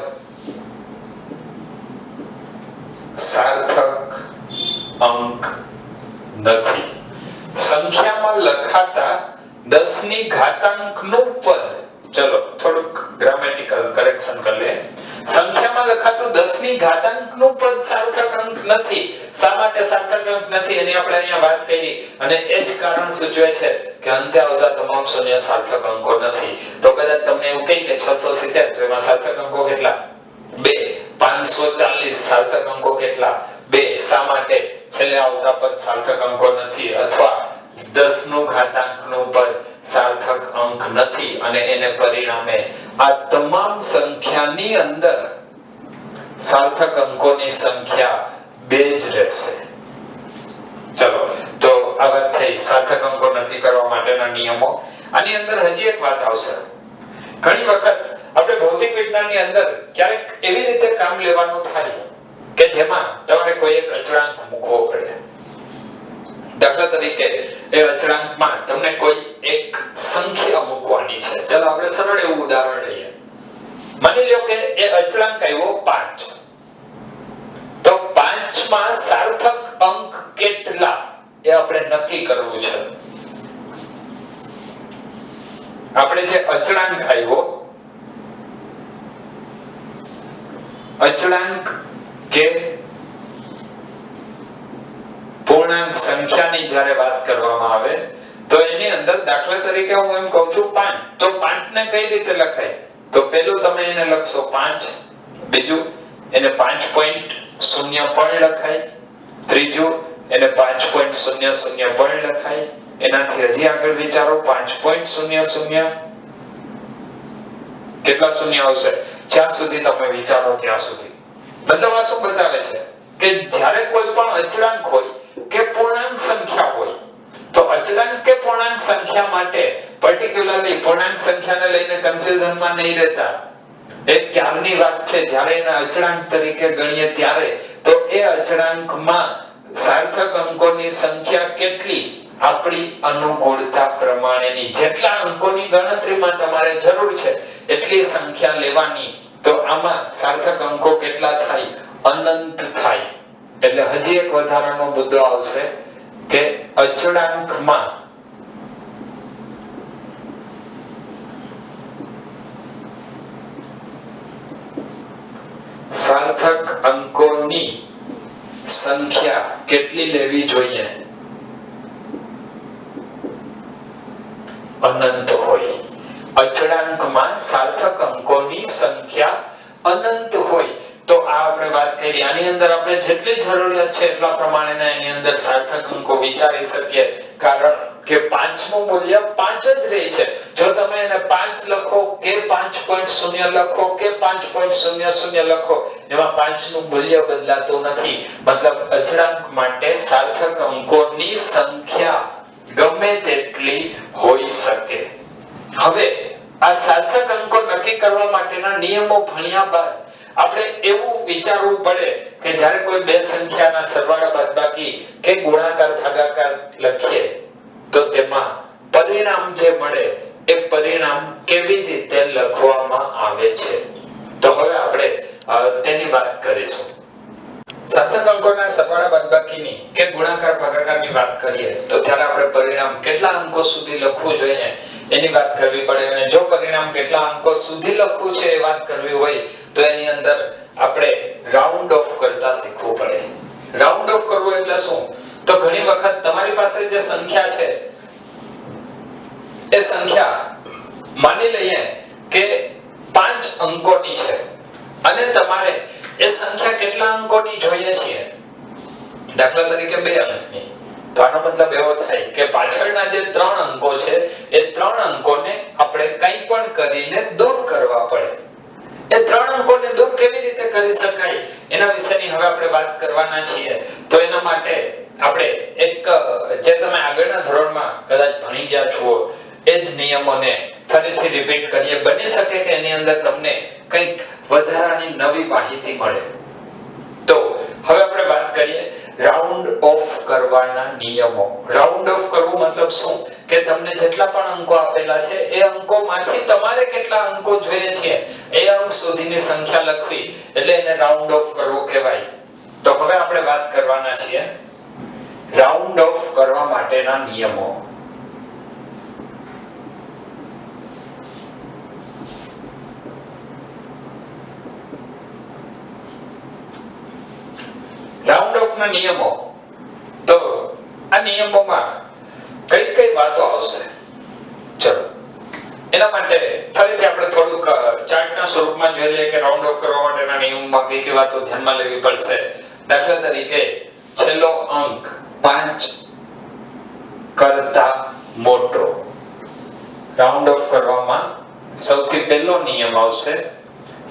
સાર્થક અંક નથી. સંખ્યામાં લખાતા 10 ની ઘાતાંકનું પદ, ચલો થોડુંક ગ્રામેટિકલ કરેક્શન કરી લે. સંખ્યામાં લખાતું 10 ની ઘાતાંકનું પદ સાર્થક અંક નથી. શા માટે સાર્થક અંક નથી એની આપણે અહીંયા વાત કરી, અને એ જ કારણ સૂચવે છે કે અંતે આવતા તમામ શૂન્ય સાર્થક અંકો નથી. તો કદાચ તમને એવું કહે કે 670 તો એમાં સાર્થક અંકો કેટલા? 2. 540 સાર્થક અંકો કેટલા? 2. શા માટે? છેલ્લે આવતા પદ સાર્થક અંકો નથી, અથવા 10 નું ઘાતાંકનું પદ સાર્થક અંક નથી, અને એને પરિણામે આ તમામ સંખ્યાની અંદર સાર્થક અંકોની સંખ્યા 2 જ રહેશે. ચલો, તો આ વાત થઈ સાર્થક અંકો નક્કી કરવા માટેના નિયમો. આની અંદર હજી એક વાત આવશે. ઘણી વખત આપણે ભૌતિક વિજ્ઞાનની અંદર ક્યારેક એવી રીતે કામ લેવાનું થાય કે જેમાં તમારે કોઈ એક અચળાંક મૂકવો પડે. દાખલા તરીકે એ અચળાંકમાં તમને કોઈ એક સંખ્યા મૂકવાની છે. ચાલો આપણે સરળ એવું ઉદાહરણ લઈએ. માની લો કે એ અચળાંક આવ્યો 5. તો 5 માં સાર્થક અંક કેટલા એ આપણે નક્કી કરવું છે. આપણે જે અચળાંક આવ્યો, અચળાંક કે પૂર્ણાંક સંખ્યાની જ્યારે વાત કરવામાં આવે તો એની અંદર દાખલા તરીકે હું એમ કહું છું 5, તો 5 ને કઈ રીતે લખાય? તો પહેલું તમે એને લખશો 5, બીજું એને 5.0 પણ લખાય, ત્રીજું એને 5.00 પણ લખાય, એનાથી હજી આગળ વિચારો 5.00 કેટલા શૂન્ય આવશે? જ્યાં સુધી તમે વિચારો ત્યાં સુધી. મતલબ આ શું બતાવે છે કે જ્યારે કોઈ પણ અચળાંક હોય કે પૂર્ણાંક સંખ્યા હોય, તો અચળાંક કે પૂર્ણાંક સંખ્યા માટે પર્ટિક્યુલરલી પૂર્ણાંક સંખ્યાને લઈને કન્ફ્યુઝનમાં નહીં રહેતા. એક ક્યારની વાત છે, જ્યારે એને અચળાંક તરીકે ગણીએ ત્યારે તો એ અચળાંકમાં સાર્થક અંકોની સંખ્યા કેટલી આપણી અનુકૂળતા પ્રમાણેની, જેટલા અંકોની ગણતરીમાં તમારે જરૂર છે એટલી સંખ્યા લેવાની. તો આમાં સાર્થક અંકો કેટલા થાય? અનંત થાય. એટલે હજી એક વધારાનો મુદ્દો આવશે કે અચળાંકમાં સાર્થક અંકોની સંખ્યા કેટલી લેવી જોઈએ? અનંત હોય. અચળાંકમાં સાર્થક અંકોની સંખ્યા અનંત હોય તો આ આપણે વાત કરી. આની અંદર આપણે જેટલી જરૂરિયાત છે એટલા પ્રમાણેના એની અંદર સાર્થક અંકો વિચારી શકીએ, કારણ કે 5 નું મૂલ્ય 5 જ રહે છે. જો તમે એને 5 લખો કે 5.0 લખો કે 5.00 લખો, એમાં 5 નું મૂલ્ય બદલાતું નથી. મતલબ અચળાંક માટે સાર્થક અંકોની સંખ્યા ગમે તેટલી હોઈ શકે. હવે આ સાર્થક અંકો નક્કી કરવા માટેના નિયમો ભણ્યા બાદ આપણે એવું વિચારવું પડે કે જ્યારે કોઈ બે સંખ્યાના સરવાળા બાદબાકી કે ગુણાકાર ભાગાકાર લખીએ તો તેમાં પરિણામ જે મળે એ પરિણામ કેવી રીતે લખવામાં આવે છે. તો હવે આપણે તેની વાત કરીશું. સાર્થક અંકોના સરવાળા બાદબાકીની કે ગુણાકાર ભાગાકારની વાત કરીએ તો ત્યારે આપણે પરિણામ કેટલા અંકો સુધી લખવું જોઈએ એની વાત કરવી પડે, અને જો પરિણામ કેટલા અંકો સુધી લખવું છે એ વાત કરવી હોય તો એની અંદર આપણે રાઉન્ડ ઓફ કરતા શીખવું પડે. રાઉન્ડ ઓફ કરવું એટલે શું? તો ઘણી વખત તમારી પાસે જે સંખ્યા છે એ સંખ્યા માની લઈએ કે 5 અંકોની છે અને તમારે એ સંખ્યા કેટલા અંકોની જોઈએ છે? દાખલા તરીકે 2 અંકની. તો આનો મતલબ એવો થાય કે પાછળના જે 3 અંકો છે એ 3 અંકોને આપણે કંઈ પણ કરીને દૂર કરવા પડે. એ 3 અંકોને દૂર કેવી રીતે કરી શકાય એના વિશેની હવે આપણે વાત કરવાના છીએ. તો એના માટે આપણે એક જે તમે આગળના ધોરણમાં કદાચ ભણી ગયા છો એ જ નિયમોને ફરીથી રિપીટ કરીએ. બની શકે કે એની અંદર તમને કંઈક વધારાની નવી માહિતી મળે. તો હવે આપણે વાત કરીએ રાઉન્ડ ઓફ કરવાના નિયમો. રાઉન્ડ ઓફ કરવું મતલબ શું? કે તમને જેટલા પણ અંકો આપેલા છે એ અંકોમાંથી તમારે કેટલા અંકો જોઈએ છે એ અંક સુધીની સંખ્યા લખવી એટલે એને રાઉન્ડ ઓફ કરવું કહેવાય. તો હવે આપણે વાત કરવાના છીએ રાઉન્ડ ઓફ કરવા માટેના નિયમો. રાઉન્ડ ઓફ ના નિયમો. તો આ નિયમોમાં કઈ કઈ વાતો આવશે? ચલો એના માટે ફરીથી આપણે થોડુંક ચાર્ટના સ્વરૂપમાં જોઈ લઈએ કે રાઉન્ડ ઓફ કરવા માટેના નિયમોમાં કઈ કઈ વાતો ધ્યાનમાં લેવી પડશે. દાખલા તરીકે છેલ્લો અંક 5 કરતા મોટો. રાઉન્ડ ઓફ કરવામાં સૌથી પહેલો નિયમ આવશે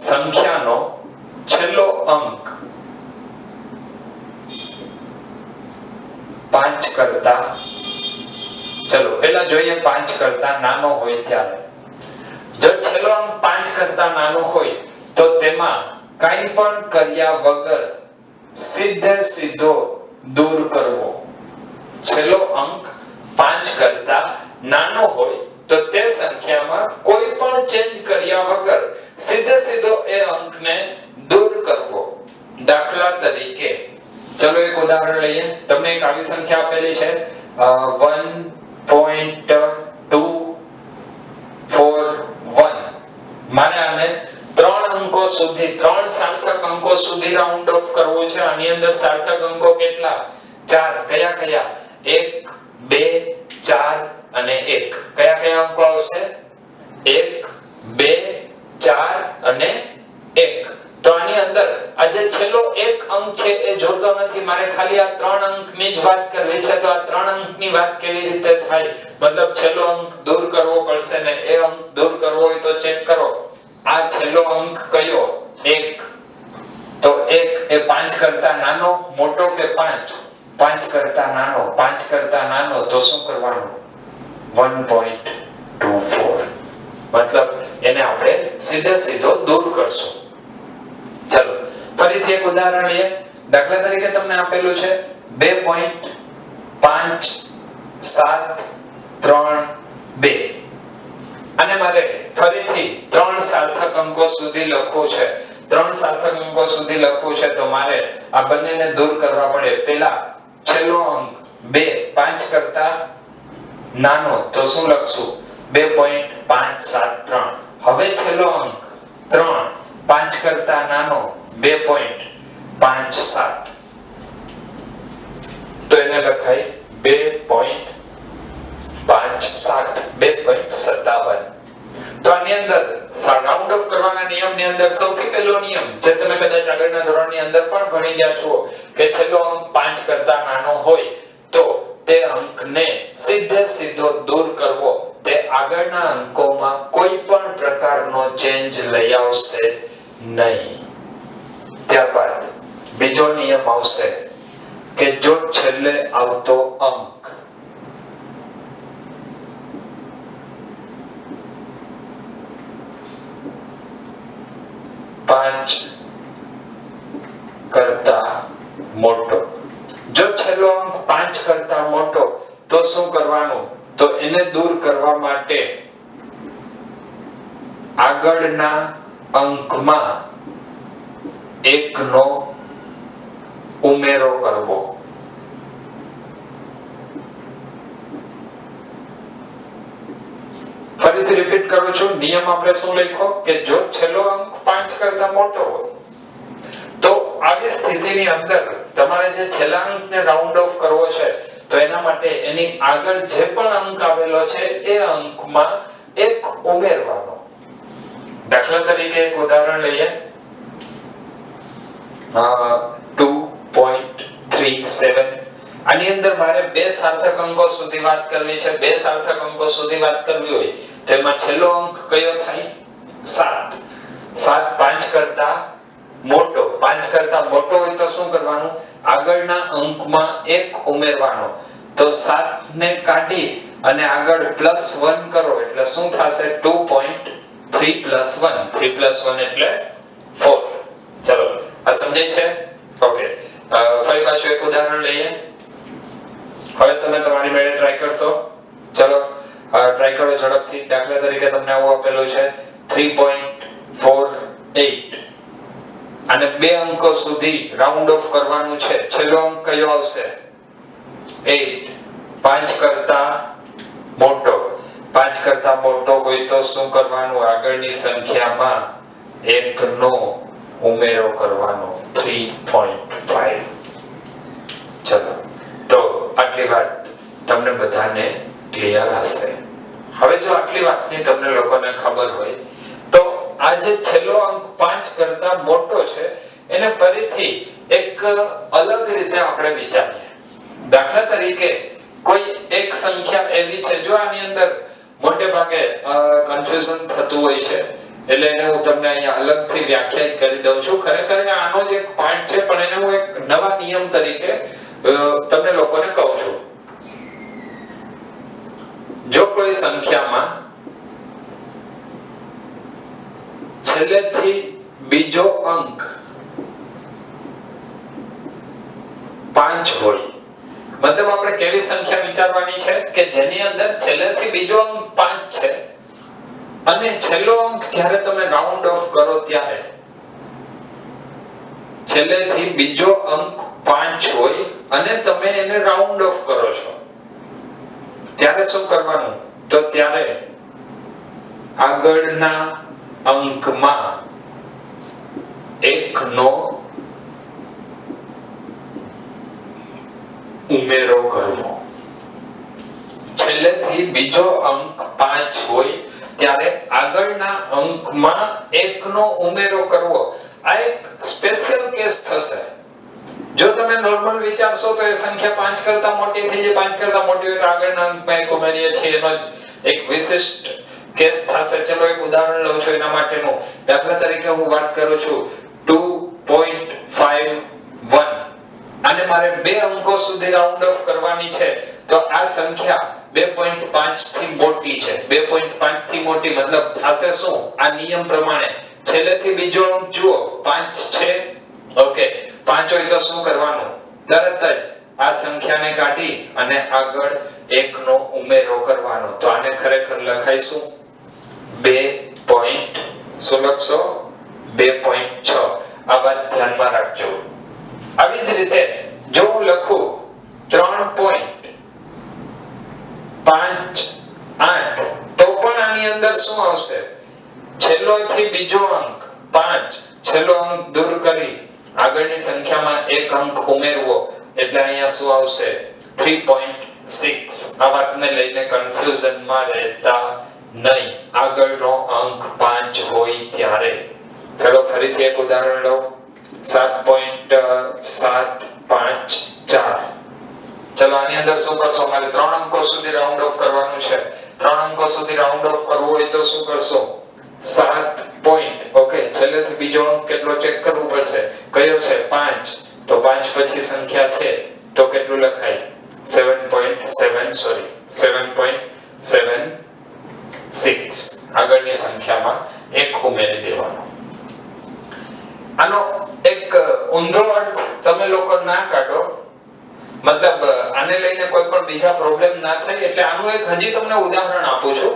સંખ્યાનો છેલ્લો અંક 5 કરતા, ચલો પહેલા જોઈએ 5 કરતા નાનો હોય ત્યારે. જો છેલ્લો અંક 5 કરતા નાનો હોય તો તેમાં કંઈ પણ કર્યા વગર સીધે સીધો દૂર કરવો. છેલ્લો અંક 5 કરતા નાનો હોય તો તે સંખ્યામાં કોઈ પણ ચેન્જ કર્યા વગર સીધે સીધો એ અંકને દૂર કરવો. દાખલા તરીકે ચલો એક ઉદાહરણ લઈએ. તમને એક આવી સંખ્યા આપેલી છે 1.241. મારે આને 3 અંકો સુધી, 3 સાર્થક અંકો સુધી રાઉન્ડ ઓફ કરવું છે. આની અંદર સાર્થક અંકો કેટલા? 4. કયા કયા? 1, 2, 4 અને 1. કયા કયા અંકો આવશે? 1, 2, 4 અને 1. તો આની અંદર આ જે છેલ્લો એક અંક છે એ જોતો નથી, મારે ખાલી આ 3 અંકની જ વાત કરવી છે. તો આ 3 અંકની વાત કેવી રીતે થાય? મતલબ છેલ્લો અંક દૂર કરવો પડશે ને એ અંક દૂર કરવો હોય તો ચેક કરો આ છેલ્લો અંક કયો? 1. તો 1 એ 5 કરતા નાનો, મોટો કે 5? 5 કરતા નાનો. 5 કરતા નાનો તો શું કરવાનું? 1.24. મતલબ એને આપણે સીધે સીધો દૂર કરશું. ચલો ફરીથી એક ઉદાહરણ લઈએ. દાખલા તરીકે તમને આપેલું છે 2.5732 અને મારે ફરીથી 3 સાર્થક અંકો સુધી લખવું છે. 3 સાર્થક અંકો સુધી લખવું છે તો મારે આ બંનેને દૂર કરવા પડે. પહેલા છેલ્લો અંક 2 5 કરતા નાનો તો શું લખશું? 2.573. હવે છેલ્લો અંક 3 5 કરતા નાનો 2.57 તો એને લખાય 2.57. 2.57. તો આની અંદર રાઉન્ડ ઓફ કરવાના નિયમની અંદર સૌથી પહેલો નિયમ જે તમે કદાચ આગળના ધોરણની અંદર પણ ભણી ગયા છો કે છેલ્લો અંક 5 કરતા નાનો હોય તો તે અંકને સીધે સીધો દૂર કરવો. તે આગળના અંકોમાં કોઈ પણ પ્રકારનો ચેન્જ લઈ આવશે નહીં. ત્યારબાદ બીજો નિયમ આવશે કે જો છેલ્લે આવતો અંક પાંચ કરતા મોટો, જો છેલ્લો અંક 5 કરતા મોટો તો શું કરવાનું? તો એને દૂર કરવા માટે આગળના અંકમાં 1 નો ઉમેરો કરવો. ફરીથી રિપીટ કરું છું, નિયમ આપણે શું લખ્યો કે જો છેલ્લો અંક 5 કરતા મોટો હોય તો આવી સ્થિતિની અંદર તમારે જે છેલ્લા અંકને રાઉન્ડ ઓફ કરવો છે તો એના માટે એની આગળ જે પણ અંક આવેલો છે એ અંકમાં એક ઉમેરવાનો. દાખલા તરીકે એક ઉદાહરણ લઈએ, 2.37. આની અંદર મારે બે સાર્થક અંકો સુધી વાત કરવી છે. બે સાર્થક અંકો સુધી વાત કરવી હોય તો એમાં છેલ્લો અંક કયો થાય? 7. 7 5 કરતા મોટો. 5 કરતા મોટો હોય તો શું કરવાનું? આગળના અંકમાં એક ઉમેરવાનો. તો 7 ને કાઢી અને આગળ +1 કરો એટલે શું થશે? 2.3 + 1. 3 + 1 એટલે 4. ચલો આ સમજાય છે? ઓકે. ફરી પાછું એક ઉદાહરણ લઈએ. હવે તમે તમારી મેળે ટ્રાય કરશો. ચલો ટ્રાય કરો ઝડપથી. દાખલા તરીકે તમને આવું આપેલું છે 3.48 અને બે અંકો સુધી રાઉન્ડ ઓફ કરવાનું છે. છેલ્લો અંક કયો આવશે? 8. 5 કરતા મોટો. 5 કરતા મોટો હોય તો શું કરવાનું? આગળની સંખ્યામાં 1 નો ઉમેરો કરવાનો. 3.5. ચલો તો આટલી વાત તમને બધાને ક્લિયર હશે. હવે જો આટલી વાતની તમને લોકોને ખબર હોય તો આ જે છેલ્લો અંક 5 કરતા મોટો છે એને ફરીથી એક અલગ રીતે આપણે વિચારીએ. દાખલા તરીકે કોઈ એક સંખ્યા એવી છે, જો આની અંદર મોટે ભાગે કન્ફ્યુઝન થતું હોય છે એટલે એને હું તમને અહીંયા અલગથી વ્યાખ્યાયિત કરી દઉં છું. ખરેખર આનો જ એક પાર્ટ છે પણ એને હું એક નવા નિયમ તરીકે તમને લોકોને કહું છું. જો કોઈ સંખ્યામાં છેલ્લેથી બીજો અંક 5 હોય, મતલબ આપણે કેવી સંખ્યા વિચારવાની છે કે જેની અંદર છેલ્લેથી બીજો અંક 5 છે અને છેલ્લો અંક જ્યારે તમે રાઉન્ડ ઓફ કરો ત્યારે છેલ્લેથી બીજો અંક 5 હોય અને તમે એને રાઉન્ડ ઓફ કરો છો ત્યારે શું કરવાનું? તો ત્યારે આગળના અંકમાં 1 નો ઉમેરો કરવો. છેલ્લેથી બીજો અંક 5 હોય ત્યારે આગળના અંકમાં 1 નો ઉમેરો કરવો. આ એક સ્પેશિયલ કેસ થશે. જો તમે નોર્મલ વિચારશો તો એ સંખ્યા 5 કરતા મોટી થઈ જાય. 5 કરતા મોટી હોય તો આગળના અંકમાં 1 ઉમેરીએ છીએ, એનો એક વિશિષ્ટ કેસ થશે. ચલો એક ઉદાહરણ લઉં છું એના માટેનું. દાખલા તરીકે હું વાત કરું છું 2.51 અને મારે બે અંકો સુધી રાઉન્ડ ઓફ કરવાની છે તો આ સંખ્યા 2.5 થી મોટી છે. 2.5 થી મોટી મતલબ થશે શું? આ નિયમ પ્રમાણે છેલ્લેથી બીજો અંક જુઓ 5 છે. ઓકે, 5 હોય તો શું કરવાનું? તરત જ આ સંખ્યાને કાઢી અને આગળ 1 નો ઉમેરો કરવાનો. તો આને ખરેખર લખાઈશું 2. શું લખશો? 2.6. આ વાત ધ્યાનમાં રાખજો. આવી જ રીતે જો હું લખું 3.58 તો પણ આની અંદર શું આવશે? છેલ્લોથી બીજો અંક 5, છેલ્લો અંક દૂર કરી આગળની સંખ્યામાં એક અંક ઉમેરવો એટલે અહીંયા શું આવશે? 3.6. આ વાતને લઈને કન્ફ્યુઝનમાં રહેતા નહીં. આગળનો અંક 5 હોય ત્યારે. ચલો ફરીથી એક ઉદાહરણ લો. 7.754. ચલો આની અંદર શું કરશો? મારે 3 અંકો સુધી રાઉન્ડ ઓફ કરવાનું છે. 3 અંકો સુધી રાઉન્ડ ઓફ કરવું હોય તો શું કરશો? 7 પોઈન્ટ. ઓકે, છેલ્લેથી બીજો અંક કેટલો ચેક કરવું પડશે? કયો છે? 5. તો 5 પછી સંખ્યા છે તો કેટલું લખાય? 7.76. આગળની સંખ્યામાં 1 ઉમેરી દેવાનો. આનો એક ઊંધો અર્થ તમે લોકો ના કાઢો, મતલબ આને લઈને કોઈ પણ બીજા પ્રોબ્લેમ ના થાય એટલે આનું એક હજી તમને ઉદાહરણ આપું છું.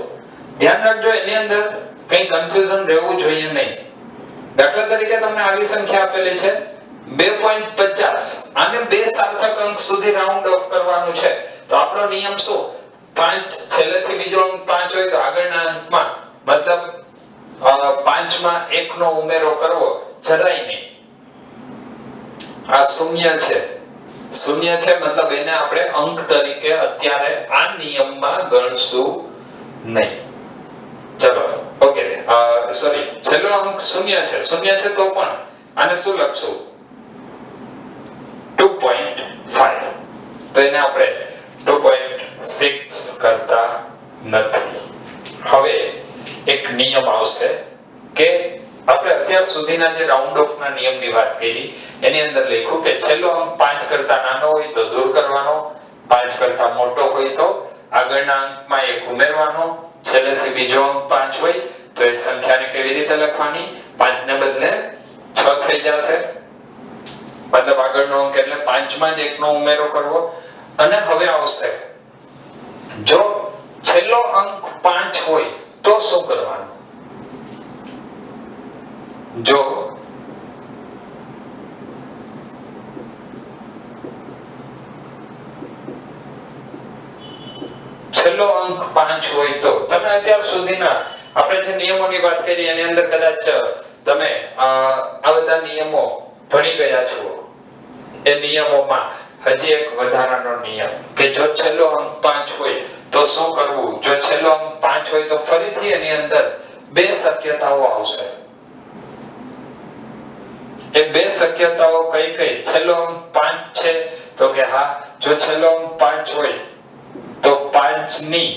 ધ્યાન રાખજો, એની અંદર કઈ કન્ફ્યુઝન રહેવું જોઈએ નહીં. દાખલા તરીકે તમને આવી સંખ્યા આપેલી છે 2.50 આને બે સાર્થક અંક સુધી રાઉન્ડ ઓફ કરવાનું છે તો આપણો નિયમ શું 5 છેલ્લેથી બીજો અંક 5 હોય તો આગળના અંકમાં મતલબ 5 માં 1 નો ઉમેરો કરવો જરાય નહીં. આ શૂન્ય છે મતલબ એને આપણે અંક તરીકે અત્યારે આ નિયમમાં ગણશું નહીં. ચલો ઓકે સોરી છેલ્લો અંક શૂન્ય છે તો પણ આને શું લખશું 2.5 તો એને આપણે 2.6 કરતા નથી. હવે એક નિયમ આવશે કે આપણે અત્યાર સુધીના જે રાઉન્ડ ઓફ ના નિયમની વાત કરી એની અંદર લખ્યું કે છેલ્લો અંક 5 કરતા નાનો હોય તો દૂર કરવાનો, 5 કરતા મોટો હોય તો આગળના અંકમાં 1 ઉમેરવાનો, છેલ્લેથી બીજો અંક 5 હોય તો એ સંખ્યાને કેવી રીતે લખવાની 5 ને બદલે 6 થઈ જશે મતલબ આગળનો અંક એટલે 5 માં જ 1 નો ઉમેરો કરવો. અને હવે આવશે જો છેલ્લો અંક 5 હોય તો શું કરવાનું? જો છેલ્લો અંક 5 હોય તો તમે અત્યાર સુધીના આપણે જે નિયમોની વાત કરી એની અંદર કદાચ તમે આ બધા નિયમો ભણી ગયા છો. એ નિયમોમાં હજી એક વધારાનો નિયમ કે જો છેલ્લો અંક 5 હોય તો શું કરવું? જો છેલ્લો અંક 5 હોય તો ફરીથી એની અંદર બે શક્યતાઓ આવશે. એ બે શક્યતાઓ કઈ છેલ્લો અંક 5 છે તો કે હા જો છેલ્લો અંક 5 હોય તો 5 ની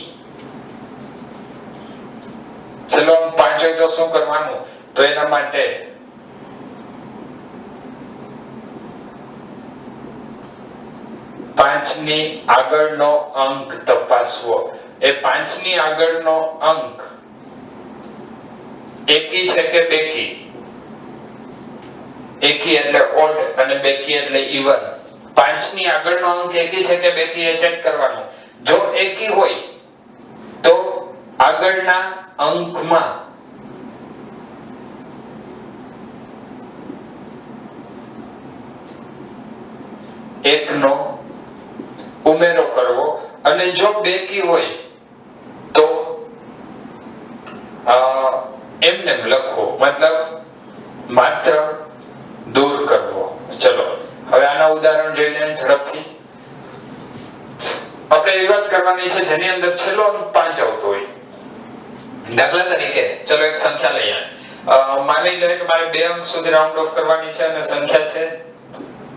છેલ્લો અંક 5 હોય તો શું કરવાનું? તો એના માટે પાંચની આગળનો અંક તપાસવો. એ 5 ની આગળનો અંક એકી છે કે બેકી? એકી એટલે ઓડ અને બેકી એટલે ઇવન. 5 ની આગળનો અંક એકી છે કે બેકી એ ચેક કરવાનું. જો એકી હોય તો આગળના અંકમાં એકનો ઉમેરો કરવો અને જો બેકી હોય તો એમને લખવો મતલબ માત્ર દૂર કરવો. ચલો હવે આના ઉદાહરણ જોઈ લઈએ ઝડપથી. આપણે એ વાત કરવાની છે જેની અંદર છેલ્લો અંક 5 આવતો હોય. દાખલા તરીકે ચલો એક સંખ્યા લઈએ. માની લો કે મારે બે અંક સુધી રાઉન્ડ ઓફ કરવાની છે અને સંખ્યા છે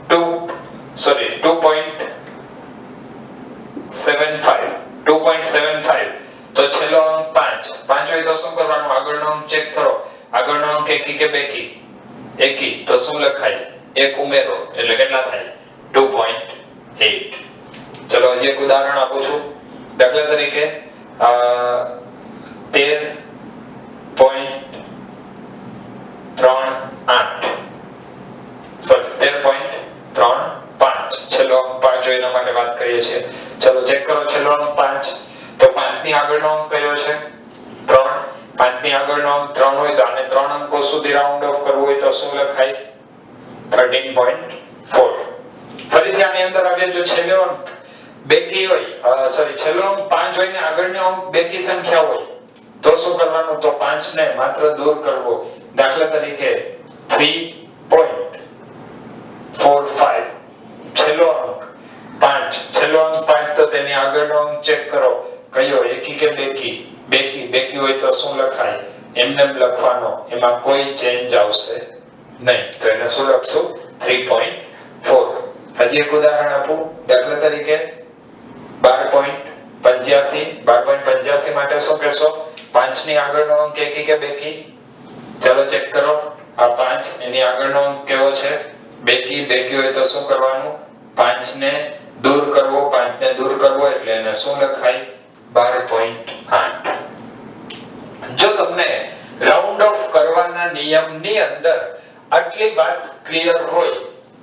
2.75 તો છેલ્લો અંક 5 હોય તો શું કરવાનું? આગળનો અંક ચેક કરો. આગળનો અંક એકી કે બેકી? એકી તો શું લખાય? એક ઉમેરો એટલે કેટલા થાય? 2.8. ચલો હજી એક ઉદાહરણ આપું છું. દાખલા તરીકે 13.35 છેલ્લો અંક 5 હોય એના માટે વાત કરીએ છીએ. ચલો ચેક કરો છેલ્લો અંક 5 તો 5 ની આગળનો અંક કયો છે? 3. 5 ની આગળનો અંક 3 હોય તો આને 3 અંકો સુધી રાઉન્ડ ઓફ કરવું હોય તો શું લખાય? 13.4. ફરીથી આની અંદર આવે જો છેલ્લો અંક બેકી હોય છેલ્લો અંક 5 હોય ને આગળનો અંક બેકી સંખ્યા હોય તો શું કરવાનું? તો 5 ને માત્ર દૂર કરવો. દાખલા તરીકે 3.45 છેલ્લો અંક 5 તો તેની આગળનો અંક ચેક કરો કયો? એકી કે બેકી? બેકી હોય તો શું લખાય? એમને લખવાનો, એમાં કોઈ ચેન્જ આવશે નહીં તો એને શું લખશું? 3.4. હજી એક ઉદાહરણ આપું. દાખલા તરીકે 12.85 માટે શું કહેશો? 5 ની આગળનો અંક એકી કે બેકી? ચલો ચેક કરો. આ 5 એની આગળનો અંક કેવો છે? બેકી હોય તો શું કરવાનું? 5 ને દૂર કરવો. 5 ને દૂર કરવો એટલે એને શું લખાય? 12.8. જો તમને રાઉન્ડ ઓફ કરવાના નિયમની અંદર આટલી વાત ક્લિયર હોય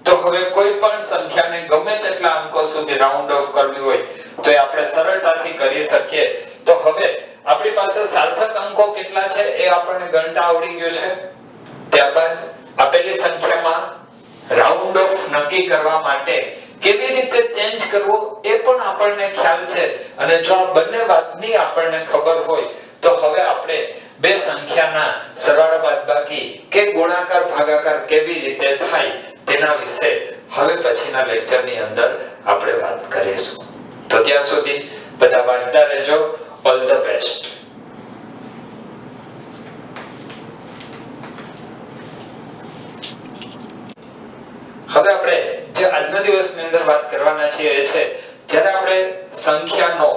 તો હવે કોઈ પણ સંખ્યાને ગમે તેટલા અંકો સુધી રાઉન્ડ ઓફ કરવી હોય તો એ આપણે સરળતાથી કરી શકીએ. તો હવે આપણી પાસે સાર્થક અંકો કેટલા છે એ આપણને ગણતા આવડી ગયું છે. ત્યારબાદ આપેલી સંખ્યામાં રાઉન્ડ ઓફ નક્કી કરવા માટે કેવી રીતે ચેન્જ કરવો એ પણ આપણને ખ્યાલ છે. અને જો આ બંને વાતની આપણને ખબર હોય તો હવે આપણે બે સંખ્યાના સરવાળા બાદબાકી કે ગુણાકાર ભાગાકાર કેવી રીતે થાય તેના વિશે હવે પછીના લેક્ચરની અંદર આપણે વાત કરીશું. તો ત્યાં સુધી બધા વાંચતા રહેજો. All the best. હવે આપણે જે આજના દિવસની અંદર વાત કરવાના છીએ એ છે જ્યારે આપણે સંખ્યાનો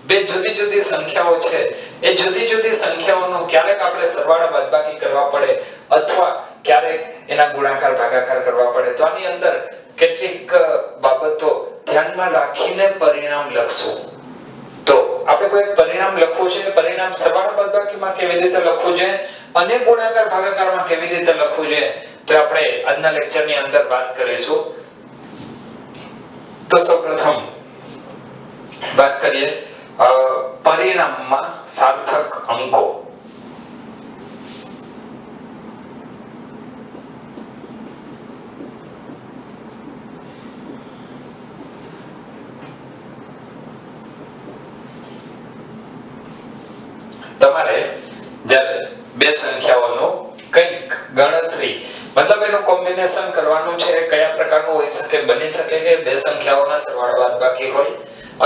બે જુદી જુદી સંખ્યાઓ છે એ જુદી જુદી સંખ્યાઓનો ક્યારેક આપણે સરવાળા બાદબાકી કરવા પડે અથવા ક્યારેક એના ગુણાકાર ભાગાકાર કરવા પડે તો આની અંદર કેટલીક બાબતો ધ્યાનમાં રાખીને પરિણામ લખશું. તો આપણે કોઈ પરિણામ લખવું છે, પરિણામ સરવાળા બાદબાકીમાં કેવી રીતે લખવું છે અને ગુણાકાર ભાગાકારમાં કેવી રીતે લખવું છે તો આપણે આજના લેક્ચરની અંદર વાત કરીશું. તો સૌપ્રથમ વાત કરીએ પરિણામમાં સાર્થક અંકો. તમારે જ્યારે બે સંખ્યાઓનો કંઈક ગણતરી મતલબ એનું કોમ્બિનેશન કરવાનું છે કયા પ્રકારનું હોઈ શકે, બની શકે કે બે સંખ્યાઓના સરવાળા બાદબાકી હોય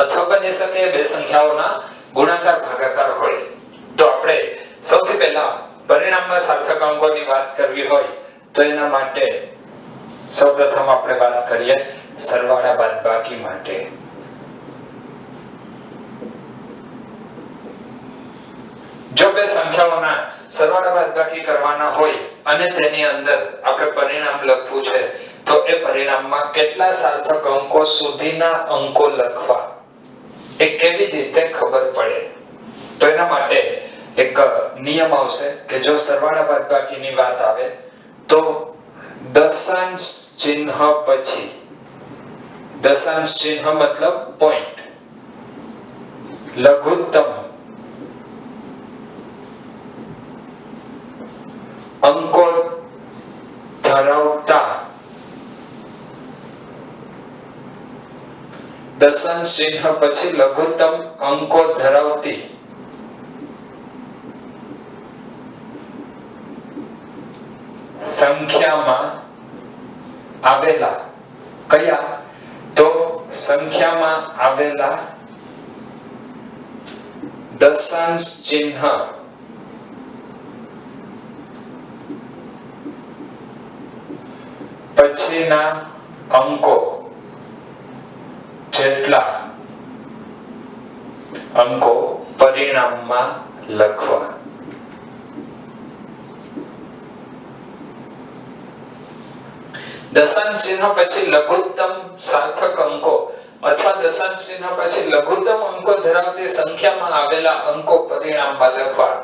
અથવા બની શકે બે સંખ્યાઓના ગુણાકાર ભાગાકાર હોય. તો આપણે સૌથી પહેલા પરિણામમાં સાર્થક અંકોની વાત કરવી હોય તો એના માટે સૌપ્રથમ આપણે વાત કરીએ સરવાળા બાદબાકી માટે. જો બે સંખ્યાઓના સરવાળા બાદબાકી કરવાના હોય અને તેની અંદર આપણે પરિણામ લખવું છે તો એ પરિણામમાં કેટલા સાર્થક અંકો સુધીના અંકો લખવા એ કેવી રીતે ખબર પડે તો એના માટે એક નિયમ આવશે કે જો સરવાળા બાદબાકીની વાત આવે તો દશાંશ ચિહ્ન પછી, દશાંશ ચિહ્ન મતલબ પોઈન્ટ, લઘુત્તમ અંકો ધરાવતા દશાંશ ચિહ્ન પછી લઘુત્તમ અંકો ધરાવતી સંખ્યામાં આવેલા કયા તો સંખ્યામાં આવેલા દશાંશ ચિહ્ન પછીના અંકો જેટલા અંકો પરિણામમાં લખવા. દશાંશ ચિહ્ન પછી લઘુત્તમ સાર્થક અંકો અથવા દશાંશ ચિહ્ન પછી લઘુત્તમ અંકો ધરાવતી સંખ્યામાં આવેલા અંકો પરિણામમાં લખવા.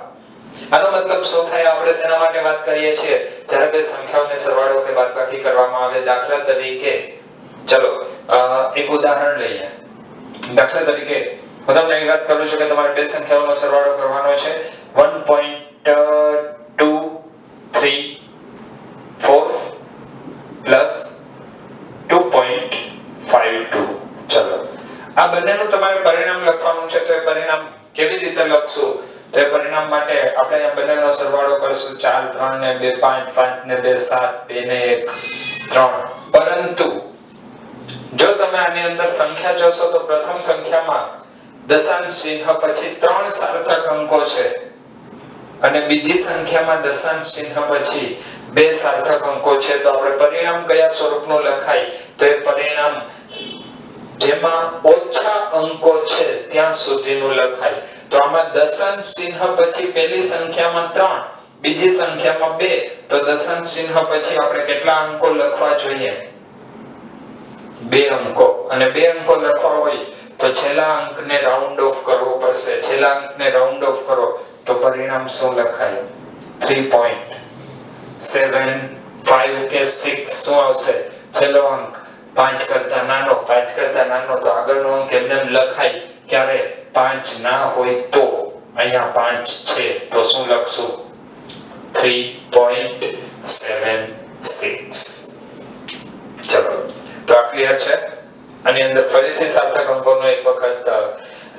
આનો મતલબ શું થાય? આપણે શેના માટે વાત કરીએ છીએ? જ્યારે બે સંખ્યાઓને સરવાળો કે બાદબાકી કરવામાં આવે. દાખલા તરીકે ચલો એક ઉદાહરણ લઈએ. દાખલા તરીકે હું તમને એ વાત કરું છું કે તમારે બે સંખ્યાઓનો સરવાળો કરવાનો છે 1.234 પ્લસ 2.52. ચલો આ બંનેનું તમારે પરિણામ લખવાનું છે. તો એ પરિણામ કેવી રીતે લખશું? તો એ પરિણામ માટે આપણે આ બંનેનો સરવાળો કરશું 4 3 ને 2 5 5 ને 2 7 2 ને 1 3. પરંતુ જો તમે આની અંદર સંખ્યા જોશો તો પ્રથમ સંખ્યામાં દશાંશ ચિહ્ન પછી 3 સાર્થક અંકો છે અને બીજી સંખ્યામાં દશાંશ ચિહ્ન પછી 2 સાર્થક અંકો છે. તો આપણે પરિણામ કયા સ્વરૂપનું લખાય? તો એ પરિણામ જેમાં ઓછા અંકો છે ત્યાં સુધીનું લખાય. તો આમાં દશાંશ ચિહ્ન પછી પહેલી સંખ્યામાં 3, બીજી સંખ્યામાં 2, તો દશાંશ ચિહ્ન પછી આપણે કેટલા અંકો લખવા જોઈએ? 2 અંકો. અને 2 અંકો લખવા હોય તો છેલ્લા અંકને રાઉન્ડ ઓફ કરવો પડશે. છેલ્લા અંકને રાઉન્ડ ઓફ કરો તો પરિણામ શું લખાય? 3.75 કે 6 શું આવશે? છેલ્લો અંક 5 કરતા નાનો, 5 કરતા નાનો તો આગળનો અંક એમને લખાય. ક્યારે 5 ના હોય તો અહીંયા 5 છે તો શું લખશું? 3.76. તો આ ક્લિયર છે. આની અંદર ફરીથી સાર્થક અંકોનો એક વખત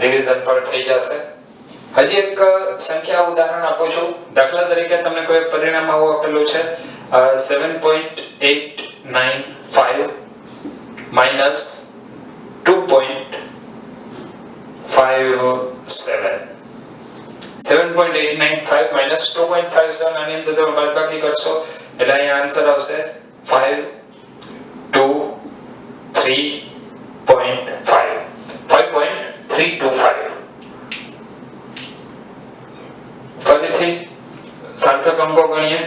રિવિઝન પણ થઈ જશે. હજી એક સંખ્યા ઉદાહરણ આપું છું. દાખલા તરીકે તમને કોઈ એક પરિણામ આવું આપેલું છે 7.895 minus 2.57. 7.895 minus 2.57 આની અંદર તમે બાદબાકી કરશો એટલે અહીંયા આન્સર આવશે 523.5. ફરીથી સાર્થક અંકો ગણીએ.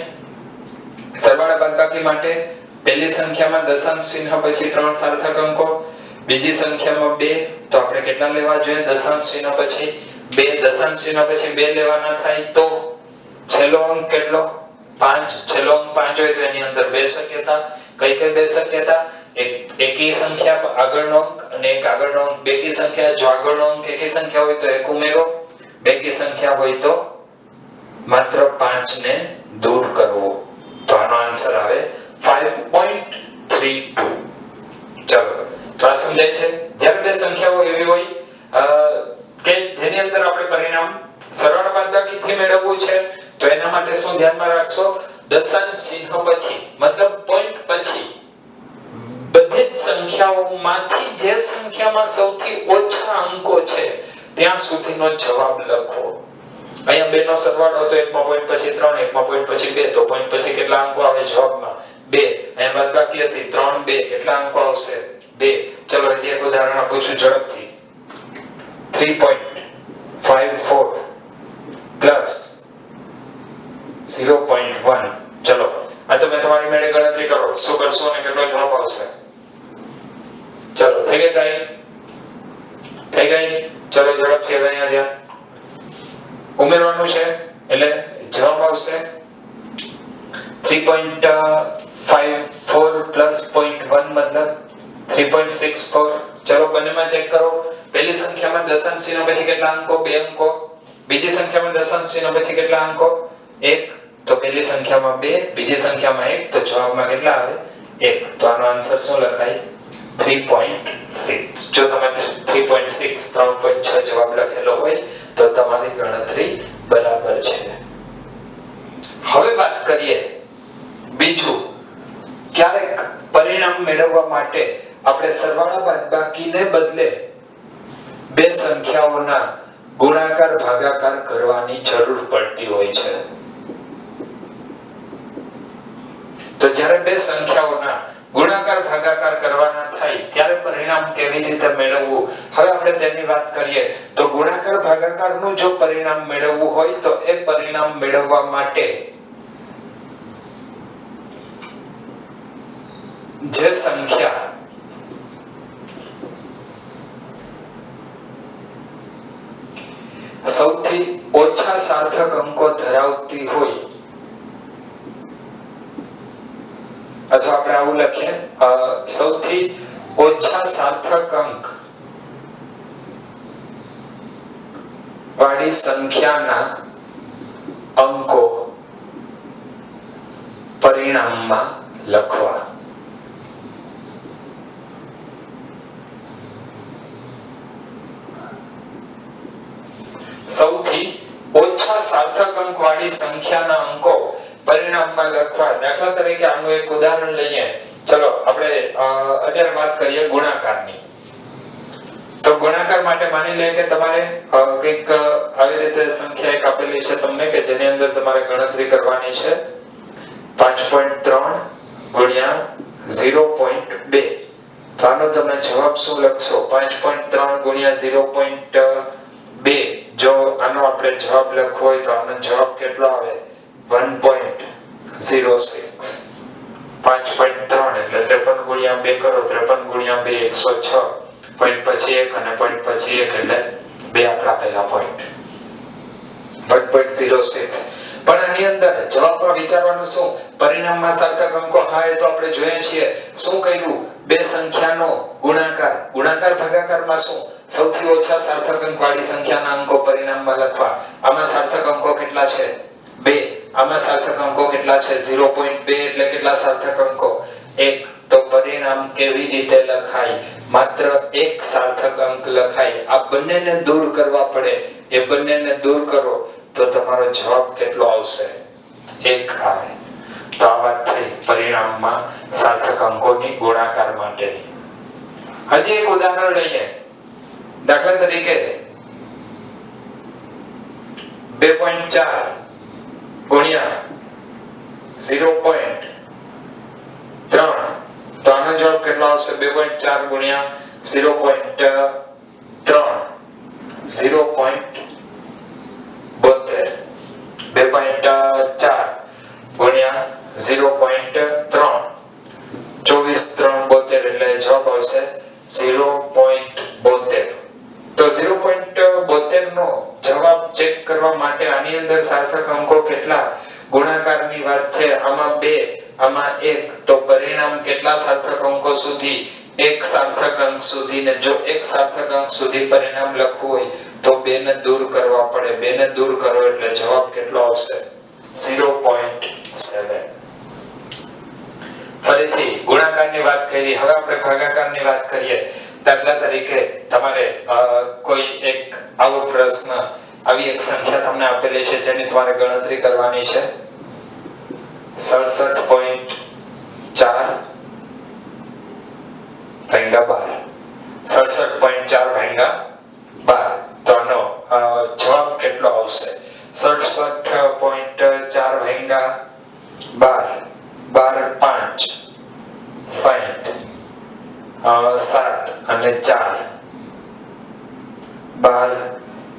સરવાળા બાદબાકી માટે પહેલી સંખ્યામાં દશાંશ ચિહ્ન પછી 3 સાર્થક અંકો, બીજી સંખ્યામાં 2 તો આપણે કેટલા લેવા જોઈએ? દશાંશ ચિહ્ન પછી 2. દશાંશ ચિહ્ન પછી 2 લેવાના થાય તો છેલ્લો અંક કેટલો? 5. છેલ્લો અંક 5 હોય તો એની અંદર બે શક્યતા. કઈ કઈ બે શક્યતા? એક એકી સંખ્યા આગળનો અંક અને એક આગળનો અંક. બેકી સંખ્યા જો આગળનો અંક એકી સંખ્યા હોય તો એક ઉમેરો, બેકી સંખ્યા હોય તો માત્ર 5 ને દૂર કરવો. તો આનો આન્સર આવે 5.32. ચલો તો આ સમજાય છે. જ્યારે બે સંખ્યાઓ એવી હોય કે જેની અંદર આપણે પરિણામ સરવાળા બાદબાકીથી મેળવવું છે તો એના માટે શું ધ્યાનમાં રાખશો? દશાંશ ચિહ્ન પછી મતલબ પોઈન્ટ પછી બધી જ સંખ્યાઓમાંથી જે સંખ્યામાં સૌથી ઓછા અંકો છે ત્યાં સુધીનો જવાબ લખો. અહીંયા 2 નો સરવાળો હતો, એકમાં પોઈન્ટ પછી 3, એકમાં પોઈન્ટ પછી 2 તો પોઈન્ટ પછી કેટલા અંકો આવે જવાબમાં? 2. અહીંયા બાદબાકી હતી 3 2 કેટલા અંકો આવશે? 2. ચલો હજી એક ઉદાહરણ આપું છું ઝડપથી. 3.54 plus 0.1. ચલો આ તમે તમારી મેળે ગણતરી કરો. શું કરશો અને કેટલો જવાબ આવશે? ચલો થઈ ગઈ ટાઈમ? થઈ ગઈ? ચલો ઝડપથી હવે અહીંયા ધ્યાન ઉમેરવાનું છે એટલે જવાબ આવશે 3.54 plus 0.1 મતલબ 3.64. ચલો બંનેમાં ચેક કરો. પહેલી સંખ્યામાં દશાંશ ચિહ્ન પછી કેટલા અંકો? 2 અંકો. બીજી સંખ્યામાં દશાંશ ચિહ્ન પછી કેટલા અંકો? 1. તો પહેલી સંખ્યામાં 2, બીજી સંખ્યામાં 1 તો જવાબમાં કેટલા આવે? 1. તો આનો આન્સર શું લખાય? 3.6. જો તમે 3.6 3.6 જવાબ લખેલો હોય તો તમારી ગણતરી બરાબર છે. હવે વાત કરીએ બીજું. ક્યારેક પરિણામ મેળવવા માટે આપણે સરવાળા બાદબાકીને બદલે બે સંખ્યાઓના ગુણાકાર ભાગાકાર કરવાની જરૂર પડતી હોય છે. તો જ્યારે બે સંખ્યાઓના ગુણાકાર ભાગાકાર કરવાના થાય ત્યારે પરિણામ કેવી રીતે મેળવવું? હવે આપણે તેની વાત કરીએ તો ગુણાકાર ભાગાકારનું જો પરિણામ મેળવવું હોય તો એ પરિણામ મેળવવા માટે જે સંખ્યા સૌથી ઓછા સાર્થક અંકો ધરાવતી હોય અથવા આપણે આવું લખીએ સૌથી ઓછા સાર્થક અંક વાળી સંખ્યાના અંકો પરિણામમાં લખવા. સૌથી ઓછા સાર્થક અંક વાળી સંખ્યાના અંકો પરિણામમાં લખવા. દાખલા તરીકે આનું એક ઉદાહરણ લઈએ. ચલો આપણે અત્યારે વાત કરીએ ગુણાકારની. તો ગુણાકાર માટે માની લઈએ કે તમારે કંઈક આવી રીતે સંખ્યા એક આપેલી છે તમને કે જેની અંદર તમારે ગણતરી કરવાની છે 5.3 ગુણ્યા 0.2. તો આનો તમે જવાબ શું લખશો? 5.3 ગુણ્યા 0.2. જો આનો આપણે જવાબ લખવો હોય તો આનો જવાબ કેટલો આવે? 1.06. 5.3 એટલે 53 ગુણ્યા 2 કરો. 53 ગુણ્યા 2 106. પોઈન્ટ પછી 1 અને પોઈન્ટ પછી 1 એટલે બે આંકડા પહેલા પોઈન્ટ 1.06. પણ આની અંદર જવાબમાં વિચારવાનું શું? પરિણામમાં સાર્થક અંકો હા એ તો આપણે જોઈએ છીએ. શું કર્યું? બે સંખ્યાનો ગુણાકાર. ગુણાકાર ભાગાકારમાં શું? સૌથી ઓછા સાર્થક અંક વાળી સંખ્યાના અંકો પરિણામમાં લખવા. આમાં સાર્થક અંકો કેટલા છે? 2. આમાં સાર્થક અંકો કેટલા છે? 0.2 એટલે કેટલા સાર્થક અંકો? 1. તો પરિણામ કેવી રીતે લખાય? માત્ર એક સાર્થક અંક લખાય. આ બંનેને દૂર કરવા પડે. એ બંનેને દૂર કરો તો તમારો જવાબ કેટલો આવશે? 1 આવે. તો આ વાત થઈ પરિણામમાં સાર્થક અંકોની ગુણાકાર માટેની. હજી એક ઉદાહરણ લઈએ. દાખલા તરીકે 2.4 ગુણ્યા 0.3 તો આનો જવાબ કેટલો આવશે? 2.4 ગુણ્યા 0.3 0.72 2.4 ગુણ્યા 0.3 24 3 72 એટલે જવાબ આવશે 0.72. તો 0.72 નો જવાબ ચેક કરવા માટે આની અંદર સાર્થક અંકો કેટલા? ગુણાકારની વાત છે. આમાં 2 આમાં 1 તો પરિણામ કેટલા સાર્થક અંકો સુધી? 1 સાર્થક અંક સુધી. ને જો 1 સાર્થક અંક સુધી પરિણામ લખવું હોય તો 2 ને દૂર કરવા પડે. 2 ને દૂર કરો એટલે જવાબ કેટલો આવશે? 0.7. ફરીથી ગુણાકારની વાત કરી. હવે આપણે ભાગાકારની વાત કરીએ. દાખલા તરીકે તમારે કોઈ એક આવો પ્રશ્ન, આવી એક સંખ્યા તમને આપેલી છે જેની તમારે ગણતરી કરવાની છે. 67.4 ભાગ્યા 12. 67.4 ભાગ્યા 12 તો આનો જવાબ કેટલો આવશે? 67.4 ભાગ્યા 12 12 5 60 7 અને 4 12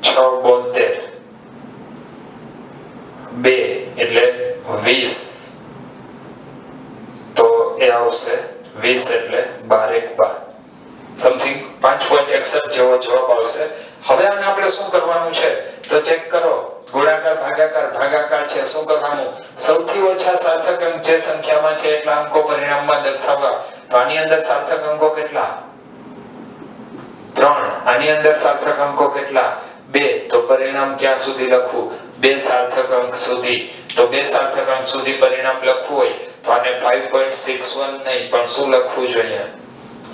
6 72 2 એટલે 20 તો એ આવશે 20 એટલે 12 1 12 સમથિંગ 5.61 જેવો જવાબ આવશે. હવે આને આપણે શું કરવાનું છે તો ચેક કરો. ગુણાકાર ભાગાકાર, ભાગાકાર છે. શું કરવાનું? સૌથી ઓછા સાર્થક અંક જે સંખ્યામાં છે એટલા અંકો પરિણામમાં દર્શાવવા. તો આની અંદર સાર્થક અંકો કેટલા? 3. આની અંદર સાર્થક અંકો કેટલા? 2. તો પરિણામ ક્યાં સુધી લખવું? 2 સાર્થક અંક સુધી. તો 2 સાર્થક અંક સુધી પરિણામ લખવું હોય તો આને 5.61 નહીં પણ શું લખવું જોઈએ?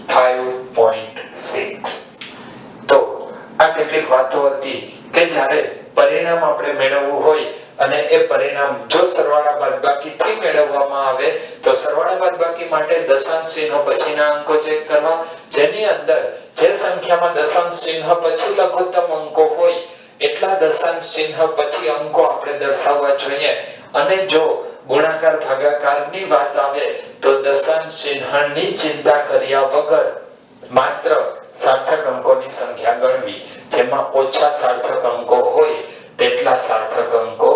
5.6. તો આ કેટલીક વાતો હતી કે જ્યારે પરિણામ આપણે મેળવવું હોય અને એ પરિણામ જો સરવાળા બાદબાકી થી મેળવવામાં આવે તો સરવાળા બાદબાકી માટે દશાંશ ચિહ્ન પછીના અંકો ચેક કરવા. જેની અંદર જે સંખ્યામાં દશાંશ ચિહ્ન પછી લઘુત્તમ અંકો હોય એટલા દશાંશ ચિહ્ન પછી અંકો આપણે દર્શાવવા જોઈએ. અને જો ગુણાકાર ભાગાકારની વાત આવે તો દશાંશ ચિહ્નની ચિંતા કર્યા વગર માત્ર સાર્થક અંકોની સંખ્યા ગણવી. જેમાં ઓછા સાર્થક અંકો હોય તેટલા સાર્થક અંકો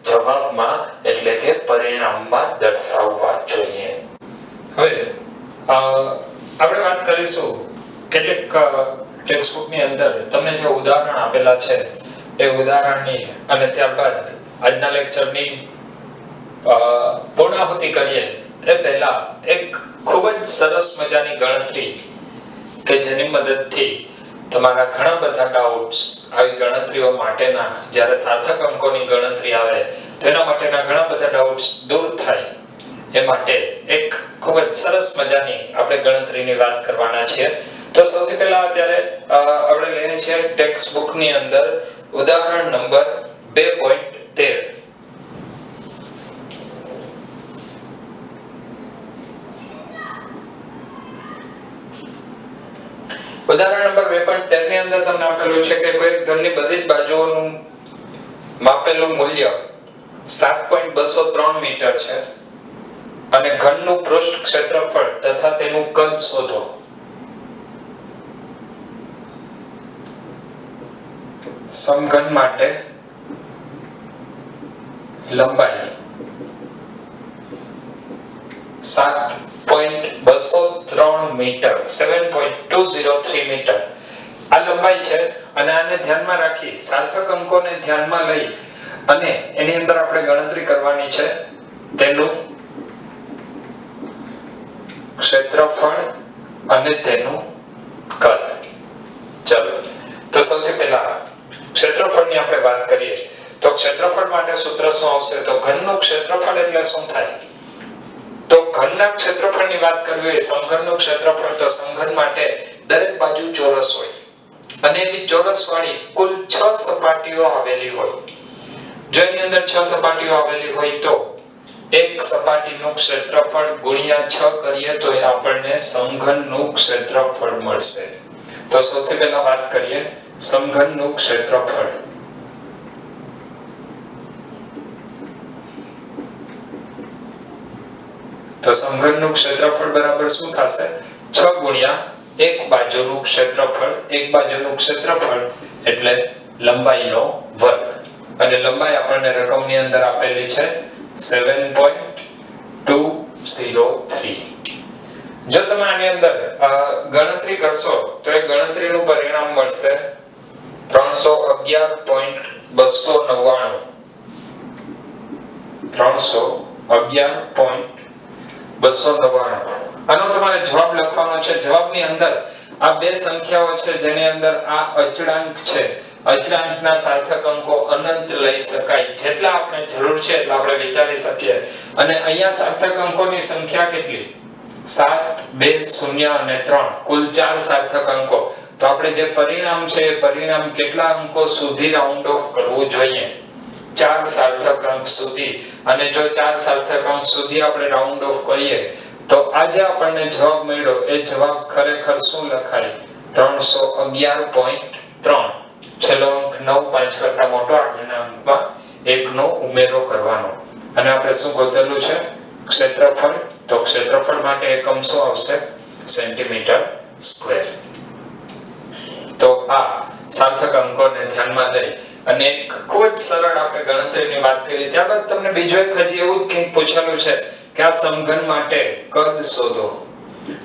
જવાબમાં એટલે કે પરિણામમાં દર્શાવવા જોઈએ. હવે આપણે વાત કરીશું કેટલીક ટેક્સ્ટબુકની અંદર તમને જે ઉદાહરણ આપેલા છે એ ઉદાહરણની અને ત્યારબાદ આજના લેક્ચરની પૂર્ણાહુતિ કરીએ એ પહેલા એક ખૂબ જ સરસ મજાની ગણતરી કે જેની મદદથી તમારા ઘણા બધા ડાઉટ્સ આવી ગણતરીઓ માટેના જ્યારે સાર્થક અંકોની ગણતરી આવે તો એના માટેના ઘણા બધા ડાઉટ્સ દૂર થાય એ માટે એક ખૂબ જ સરસ મજાની આપણે ગણતરીની વાત કરવાના છીએ. તો સૌથી પહેલા અત્યારે આપણે લઈએ છીએ ટેક્સ્ટ બુકની અંદર ઉદાહરણ નંબર 2.13. ઉદાહરણ નંબર 2.13 ની અંદર તમને આપેલું છે કે કોઈ ઘરની બધી જ બાજુઓનું માપેલું મૂલ્ય 7.203 મીટર છે અને ઘનનું પૃષ્ઠ ક્ષેત્રફળ તથા તેનું કદ શોધો. સમઘન માટે લંબાઈ 7.203 મીટર 7.203 મીટર આ લંબાઈ છે. અને આને ધ્યાનમાં રાખી સાર્થક અંકોને ધ્યાનમાં લઈ અને એની અંદર આપણે ગણતરી કરવાની છે તેનું ક્ષેત્રફળ અને તેનું કદ. ચલો તો સૌથી પહેલા ક્ષેત્રફળની આપણે વાત કરીએ તો ક્ષેત્રફળ માટે સૂત્ર શું આવશે? તો ઘનનું ક્ષેત્રફળ એટલે શું થાય? તો ઘનના ક્ષેત્રફળની વાત કરવી હોય, સમઘનનું ક્ષેત્રફળ, તો સમઘન માટે દરેક બાજુ ચોરસ હોય અને એની ચોરસવાળી કુલ 6 સપાટીઓ આવેલી હોય. જો એની અંદર 6 સપાટીઓ આવેલી હોય તો એક સપાટીનું ક્ષેત્રફળ ગુણ્યા 6 કરીએ તો એ આપણને સમઘનનું ક્ષેત્રફળ મળશે. તો સૌથી પહેલા વાત કરીએ સમઘનનું ક્ષેત્રફળ. તો સમઘનનું ક્ષેત્રફળ બરાબર શું થશે? 6 ગુણ્યા એક બાજુનું ક્ષેત્રફળ. એક બાજુનું ક્ષેત્રફળ એટલે લંબાઈનો વર્ગ, અને લંબાઈ આપણને રકમની અંદર આપેલી છે 7.203. જો તમે આની અંદર ગણતરી કરશો તો એ ગણતરીનું પરિણામ મળશે 311.299. 311.299. આનો તમારે જવાબ લખવાનો છે. જવાબની અંદર આ બે સંખ્યાઓ છે જેની અંદર આ અચળાંક છે. અચળાંકના સાર્થક અંકો અનંત લઈ શકાય. જેટલા આપણે જરૂર છે એટલા આપણે વિચારી શકીએ. અને અહીંયા સાર્થક અંકોની સંખ્યા કેટલી? 7, 2, 0 અને 3. કુલ 4 સાર્થક અંકો. તો આપણે જે પરિણામ છે એ પરિણામ કેટલા અંકો સુધી રાઉન્ડ ઓફ કરવું જોઈએ? 4 સાર્થક અંક સુધી. અને જો 4 સાર્થક અંક સુધી આપણે રાઉન્ડ ઓફ કરીએ તો આજે આપણને જવાબ મળ્યો એ જવાબ ખરેખર શું લખાય? 311.3. છેલ્લો અંક 9 5 કરતા મોટો, આગળના અંકમાં 1 નો ઉમેરો કરવાનો. અને આપણે શું ગોતેલું છે? ક્ષેત્રફળ. તો ક્ષેત્રફળ માટે એકમ શું આવશે? Centimetre square. તો આ સાર્થક અંકોને ધ્યાનમાં લઈ અને એક ખૂબ જ સરળ આપણે ગણતરીની વાત કરી. ત્યારબાદ તમને બીજો એક હજી એવું જ કંઈક પૂછેલું છે કે આ સમઘન માટે કદ શોધો.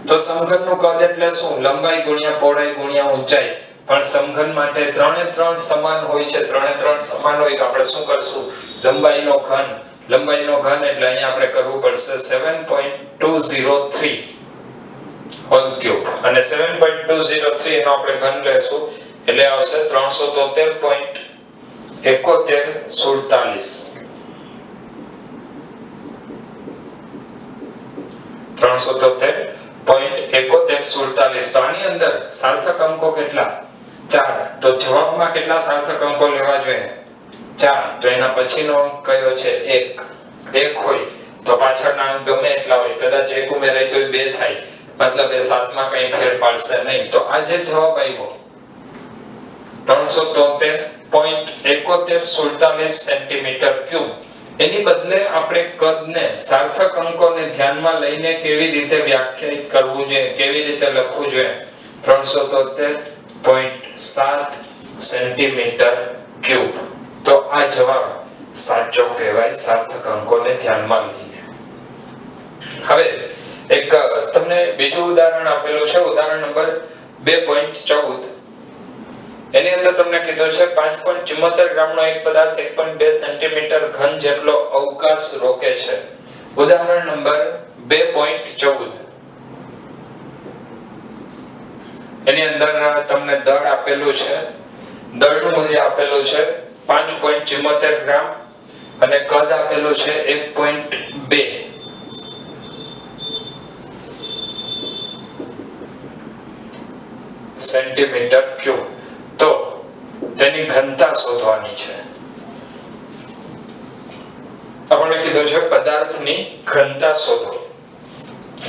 તો સમઘનનું કદ એટલે શું? લંબાઈ ગુણ્યા પહોળાઈ ગુણ્યા ઊંચાઈ. પણ સમઘન માટે 3 એ 3 સમાન હોય છે. 3 એ 3 સમાન હોય તો આપણે શું કરશું? લંબાઈનો ઘન. લંબાઈનો ઘન એટલે અહીંયા આપણે કરવું પડશે 7.203 હોલ ક્યુબ. અને 7.203 નો આપણે ઘન લેશું એટલે આવશે 373.7147. 373.7147. તો આની અંદર સાર્થક અંકો કેટલા? 4. તો જવાબમાં કેટલા સાર્થક અંકો લેવા જોઈએ? 4. તો એના પછીનો અંક કયો છે? 1. 1 હોય તો પાછળના અંક ગમે એટલા હોય, કદાચ 1 ઉમેરાય તો 2 થાય, મતલબ એ 7 માં કંઈ ફેર પાડશે નહીં. તો આ જે જવાબ આવ્યો 373.7147 સેન્ટીમીટર ક્યુબ, એની બદલે આપણે કદને સાર્થક અંકોને ધ્યાનમાં લઈને કેવી રીતે વ્યાખ્યાયિત કરવું જોઈએ, કેવી રીતે લખવું જોઈએ? 373.7 સેન્ટીમીટર ક્યુબ. તો આ જવાબ સાચો કહેવાય સાર્થક અંકોને ધ્યાનમાં લઈને. હવે એક તમને બીજું ઉદાહરણ આપેલું છે, ઉદાહરણ નંબર 2.14. એની અંદર તમને કીધું છે 5.74 ગ્રામનો એક પદાર્થ 1.2 સેન્ટીમીટર ઘન જેટલો અવકાશ રોકે છે. ઉદાહરણ નંબર 2.14. એની અંદર તમને દળ આપેલું છે. દળનું મૂલ્ય આપેલું છે 5.74 ગ્રામ અને કદ આપેલું છે 1.2 સેન્ટીમીટર ક્યુબ. તો તેની ઘનતા શોધવાની છે. આપણે કીધું છે પદાર્થની ઘનતા શોધો.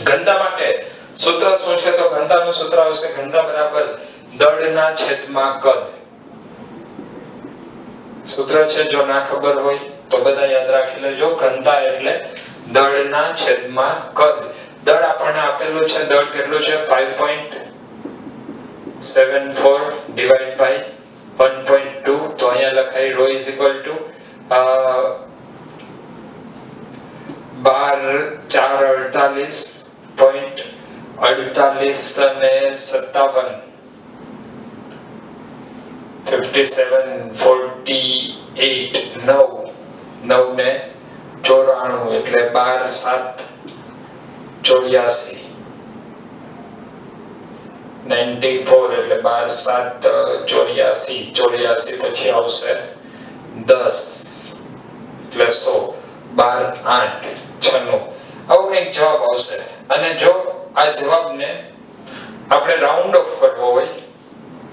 ઘનતા માટે સૂત્ર શું છે? તો ઘનતાનું સૂત્ર આવશે ઘનતા બરાબર દળના છેદમાં કદ. સૂત્ર છે, જો ના ખબર હોય તો બધા યાદ રાખી લેજો. ઘનતા એટલે દળના છેદમાં કદ. દળ આપણને આપેલું છે, દળ કેટલું છે? 5.74 ડિવાઇડ બાય 1.2. તો અહીંયા લખાય ρ = 12,448.48 અને 57 57.48 9 ને 94 એટલે 12,784 94 એટલે 12,784 84 પછી આવશે 10 એટલે 100 12 8 96. આવો કંઈક જવાબ આવશે. અને જો આ જવાબને આપણે રાઉન્ડ ઓફ કરવો હોય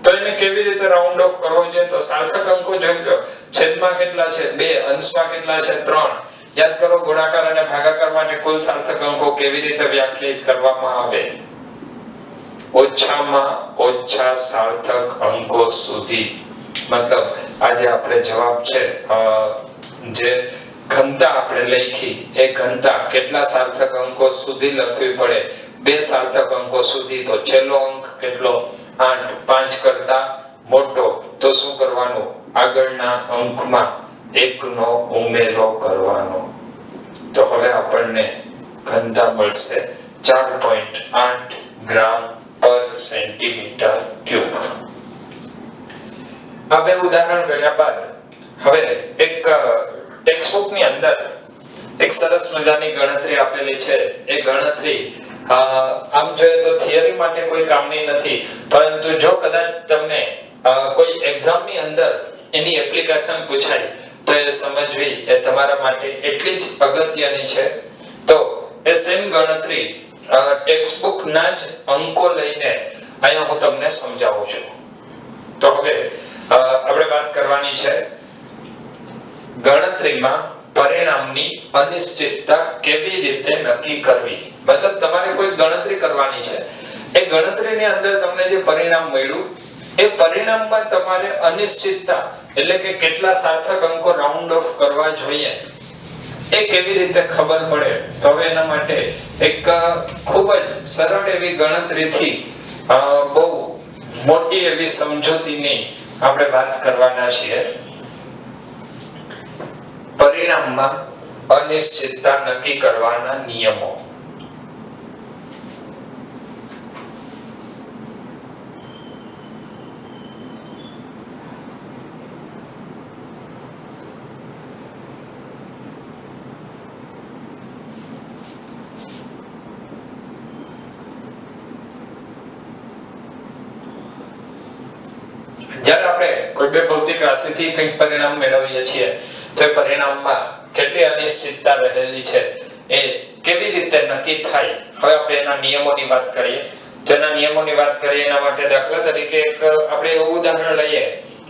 તો એને કેવી રીતે રાઉન્ડ ઓફ કરવો જોઈએ? તો સાર્થક અંકો જોઈ લો. છેદમાં કેટલા છે? 2. અંશમાં કેટલા છે? 3. યાદ કરો ગુણાકાર અને ભાગાકાર માટે કુલ સાર્થક અંકો કેવી રીતે વ્યાખ્યાયિત કરવામાં આવે? ઓછામાં ઓછા સાર્થક અંકો સુધી. મતલબ આજે આપણે જવાબ છે જે ઘનતા આપણે લખી એ ઘનતા કેટલા સાર્થક અંકો સુધી લખવી પડે? 2 સાર્થક અંકો સુધી. તો છેલ્લો અંક કેટલો? 8. 5 કરતા મોટો તો શું કરવાનું? આગળના અંકમાં 1 નો ઉમેરો કરવાનો. તો હવે આપણને ઘનતા મળશે 4.8 ગ્રામ પર સેન્ટીમીટર ક્યુબ. આ બે ઉદાહરણ કર્યા બાદ હવે એક ટેક્સ્ટબુક ની અંદર એક સરસ મજાની ગણતરી આપેલી છે. એ ગણતરી આમ જોઈએ તો થિયરી માટે કોઈ કામની નથી, પરંતુ જો કદાચ તમને કોઈ એક્ઝામ ની અંદર એની એપ્લિકેશન પૂછાય તો એ સમજવી એ તમારા માટે એટલી જ અગત્યની છે. તો એ સેમ ગણતરી ટેક્સ્ટબુક ના જ અંકો લઈને અહીંયા હું તમને સમજાવું છું. તો હવે આપણે વાત કરવાની છે ગણતરીમાં પરિણામની અનિશ્ચિતતા કેવી રીતે નક્કી કરવી. મતલબ તમારે કોઈ ગણતરી કરવાની છે, એ ગણતરીની અંદર તમને જે પરિણામ મળ્યું એ પરિણામમાં તમારે અનિશ્ચિતતા એટલે કે કેટલા સાર્થક અંકો રાઉન્ડ ઓફ કરવા જોઈએ એ કેવી રીતે ખબર પડે? તો હવે એના માટે એક ખૂબ જ સરળ એવી ગણતરીથી બહુ મોટી એવી સમજૂતીની આપણે વાત કરવાના છીએ. પરિણામમાં અનિશ્ચિતતા નક્કી કરવાના નિયમો. જ્યારે આપણે કોઈ બે ભૌતિક રાશિથી કંઈક પરિણામ મેળવીએ છીએ તો એ પરિણામમાં કેટલી અનિશ્ચિતતા રહેલી છે એ કેવી રીતે નક્કી થાય? હવે આપણે એના નિયમોની વાત કરીએ. તો એના નિયમોની વાત કરીએ એના માટે દાખલા તરીકે એક આપણે એવું ઉદાહરણ લઈએ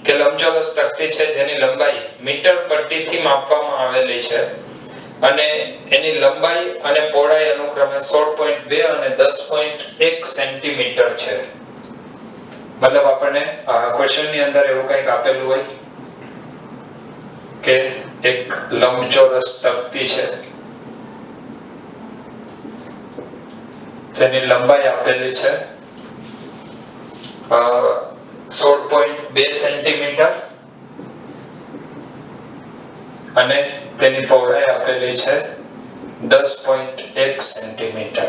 કે લંબચોરસ તકતી છે જેની લંબાઈ મીટર પટ્ટીથી માપવામાં આવેલી છે અને એની લંબાઈ અને પહોળાઈ અનુક્રમે 16.2 અને 10.1 સેન્ટીમીટર છે. મતલબ આપણને ક્વેશ્ચન ની અંદર એવું કંઈક આપેલું હોય કે એક લંબચોરસ તકતી છે જેની લંબાઈ આપેલી છે 16.2 સેન્ટીમીટર અને તેની પહોળાઈ આપેલી છે 10.1 સેન્ટીમીટર.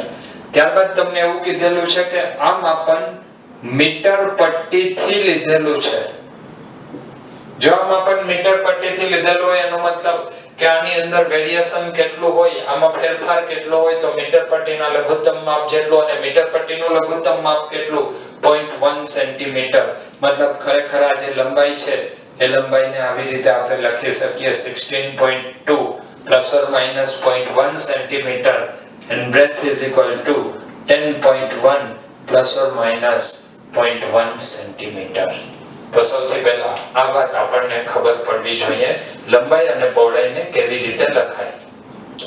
ત્યારબાદ તમને એવું કીધેલું છે કે આ માપન મીટર પટ્ટીથી લીધેલું છે. જો આ માપન મીટર પટ્ટીથી લીધેલું હોય એનો મતલબ કે આની અંદર વેરિએશન કેટલું હોય, આમાં ફેરફાર કેટલો હોય, તો મીટર પટ્ટીના લઘુત્તમ માપ જેટલું અને મીટર પટ્ટીનું લઘુત્તમ માપ કેટલું 0.1 સેન્ટીમીટર. મતલબ ખરેખર આ જે લંબાઈ છે એ લંબાઈને આવી રીતે આપણે લખી શકીએ 16.2 plus or minus 0.1 centimeter and breadth is equal to 10.1 plus or minus 0.1 centimeter. તો સૌથી પહેલા આ વાત આપણને ખબર પડવી જોઈએ લંબાઈ અને પહોળાઈને કેવી રીતે લખાય.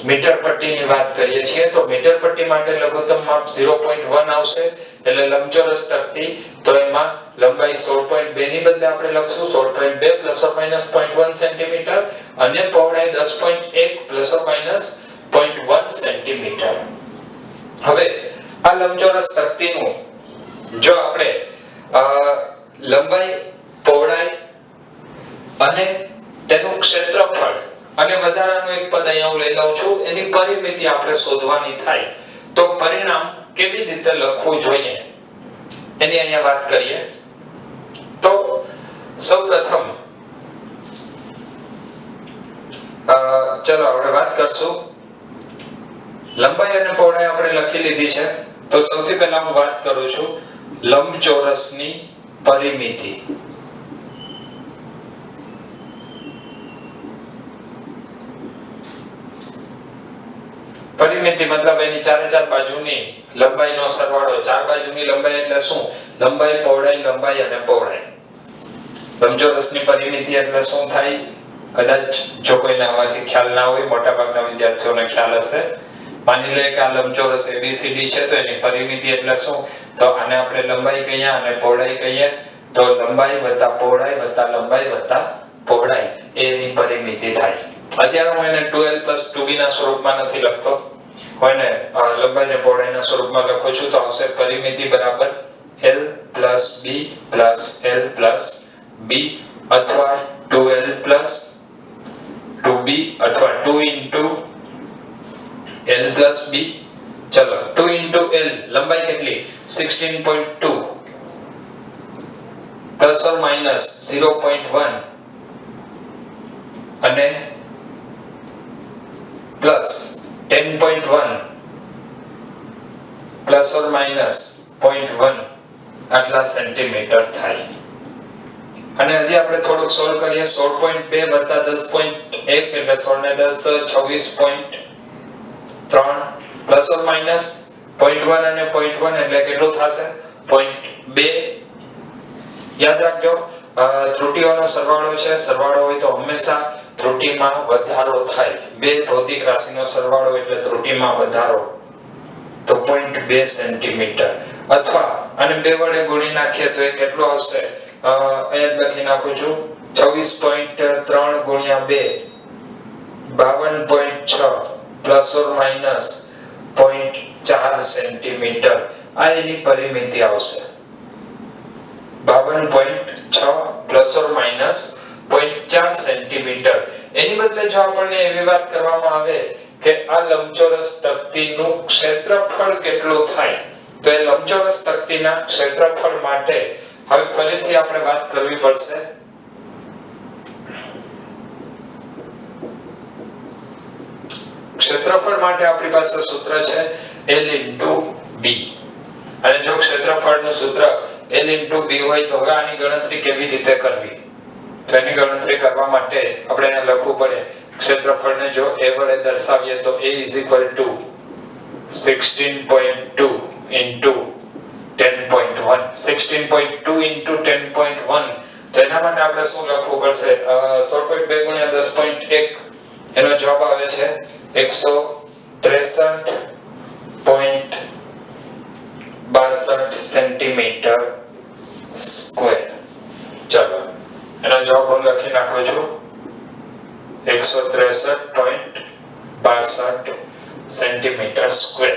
મીટર પટ્ટીની વાત કરીએ છીએ તો મીટર પટ્ટી માટે લઘુત્તમ માપ 0.1 આવશે એટલે લંબચોરસ તકતી તો એમાં લંબાઈ 16.2 ની બદલે આપણે લખશું 16.2 plus or minus 0.1 સેન્ટીમીટર અને પહોળાઈ 10.1 plus or minus 0.1 સેન્ટીમીટર. હવે આ લંબચોરસ તકતીનું જો આપણે લંબાઈ, પહોળાઈ અને તેનું ક્ષેત્રફળ અને વધારાનું એક પદ અહીંયા હું લઈ લઉં છું, એની પરિમિતિ આપણે શોધવાની થાય તો પરિણામ કેવી રીતે લખવું જોઈએ એની અહીંયા વાત કરીએ. તો સૌપ્રથમ ચલો આપણે વાત કરશું લંબાઈ અને પહોળાઈ આપણે લખી લીધી છે. તો સૌથી પહેલા હું વાત કરું છું લંબચોરસની પરિમિતિ. પરિમિતિ મતલબ એની ચારે ચાર બાજુની લંબાઈનો સરવાળો. ચાર બાજુની લંબાઈ એટલે શું? લંબાઈ, પહોળાઈ, લંબાઈ અને પહોળાઈ. લંબચોરસની પરિમિતિ એટલે શું થાય? કદાચ જો કોઈને આમાંથી ખ્યાલ ના હોય, મોટા ભાગના વિદ્યાર્થીઓને ખ્યાલ હશે. માની લે કે આ લંબચોરસ ABCD છે તો એની પરિમિતિ એટલે શું? તો આને આપણે લંબાઈ કહીએ અને પહોળાઈ કહીએ. તો લંબાઈ વત્તા પહોળાઈ વત્તા લંબાઈ વત્તા પહોળાઈ એની પરિમિતિ થાય. અત્યારે હું એને 2l + 2b ના સ્વરૂપમાં નથી લખતો, હું એને લંબાઈ અને પહોળાઈના સ્વરૂપમાં લખું છું. તો આવશે પરિમિતિ બરાબર l + b + l + b અથવા 2l + 2b અથવા 2 * l + b. ચલો 2 * l લંબાઈ કેટલી? 16.2 ± 0.1 અને +10.1 ± 0.1 આટલા સેન્ટીમીટર થાય. અને હજી આપણે થોડુંક સોલ્વ કરીએ. 16.2 + 10.1 એટલે 16 ને 10 26.3 ± 0.1 અને 0.1 એટલે કેટલું થશે? 0.2. યાદ રાખજો, ત્રુટીઓનો સરવાળો છે. સરવાળો હોય તો હંમેશા ત્રુટીમાં વધારો થાય. બે ભૌતિક રાશિનો સરવાળો એટલે ત્રુટીમાં વધારો. તો 0.2 સેન્ટીમીટર. અથવા આને 2 વડે ગુણી નાખીએ તો એ કેટલું આવશે? અહીંયા લખી નાખું છું 26.3 × 2 52.6 ± 0.4 સેન્ટીમીટર. આ એની પરિમિતિ આવશે. 52.6 ± 0.4 સેન્ટીમીટર. એની બદલે જો આપણને એવી વાત કરવામાં આવે કે આ લંબચોરસ તકતીનું ક્ષેત્રફળ કેટલું થાય, તો એ લંબચોરસ તકતીના ક્ષેત્રફળ માટે હવે ફરીથી આપણે વાત કરવી પડશે. ક્ષેત્રફળ માટે આપણી પાસે સૂત્ર છે l * b. અને જો ક્ષેત્રફળનું સૂત્ર l * b હોય તો હવે આની ગણતરી કેવી રીતે કરવી? તો એની ગણતરી કરવા માટે આપણે અહીંયા લખવું પડે. ક્ષેત્રફળને જો a વડે દર્શાવીએ તો a = 16.2 * 10.1. 16.2 * 10.1. તો એના માટે આપણે શું લખવું પડશે? 16.2 × 10.1 એનો જવાબ આવે છે 163.62 સેન્ટીમીટર સ્ક્વેર. ચલો એનો જવાબ હું લખી નાખું છું 163.62 સેન્ટીમીટર સ્ક્વેર.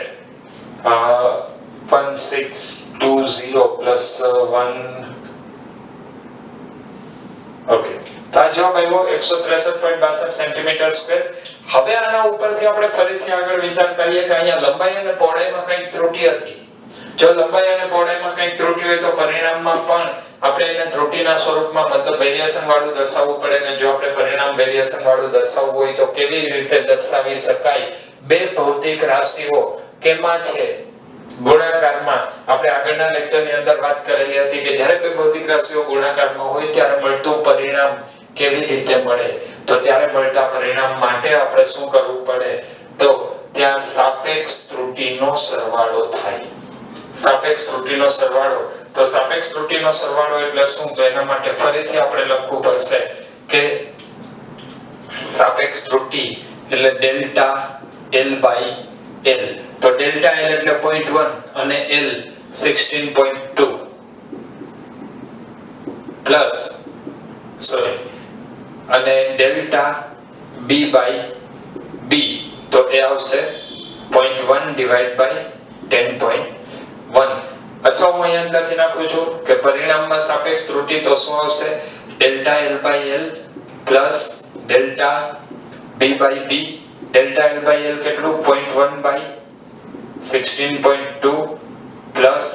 1620 + 1. ઓકે, તો આ જવાબ આવ્યો 163.62 સેન્ટીમીટર સ્ક્વેર. હવે આના ઉપરથી આપણે ફરીથી આગળ વિચાર કરીએ કે અહીંયા લંબાઈ અને પહોળાઈમાં કંઈક ત્રુટી હતી. જો લંબાઈ અને પહોળાઈમાં કંઈક ત્રુટી હોય તો પરિણામમાં પણ આપણે એને ત્રુટીના સ્વરૂપમાં મતલબ વેરિએશન વાળું દર્શાવવું પડે. ને જો આપણે પરિણામ વેરિએશન વાળું દર્શાવવું હોય તો કેવી રીતે દર્શાવી શકાય? બે ભૌતિક રાશિઓ કેમાં છે? ગુણાકારમાં. આપણે આગળના લેક્ચરની અંદર વાત કરેલી હતી કે જ્યારે બે ભૌતિક રાશિઓ ગુણાકારમાં હોય ત્યારે મળતું પરિણામ કેવી રીતે મળે? તો ત્યારે મળતા પરિણામ માટે આપણે શું કરવું પડે? તો ત્યાં સાપેક્ષ ત્રુટીનો સરવાળો થાય. સાપેક્ષ ત્રુટીનો સરવાળો. તો સાપેક્ષ ત્રુટીનો સરવાળો એટલે શું? તો એના માટે ફરીથી આપણે લખવું પડશે કે સાપેક્ષ ત્રુટી એટલે ડેલ્ટા l/l. તો ડેલ્ટા l એટલે 0.1 અને l 16.2 પ્લસ અને ડેલ્ટા b/b તો એ આવશે 0.1 / 10.1. અથવા હું અહીંયા લખી નાખું છું કે પરિણામમાં સાપેક્ષ ત્રુટી તો શું આવશે? Delta l/l plus delta b/b. Delta l/l કેટલું? 0.1 / 16.2 પ્લસ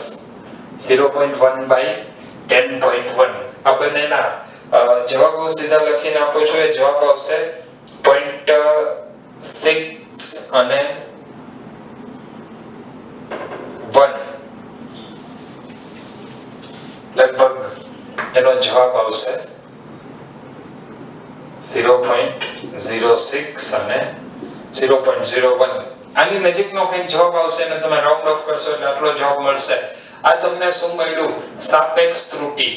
0.1 / 10.1. આ બંનેના જવાબો સીધા લખી નાખો છો. એ જવાબ આવશે 0.6 અને 1 લગભગ એનો જવાબ આવશે 0.06 અને 0.01 આની નજીકનો કંઈ જવાબ આવશે અને તમે રાઉન્ડ ઓફ કરશો એટલે આટલો જવાબ મળશે. આ તમને શું મળ્યું? સાપેક્ષ ત્રુટિ.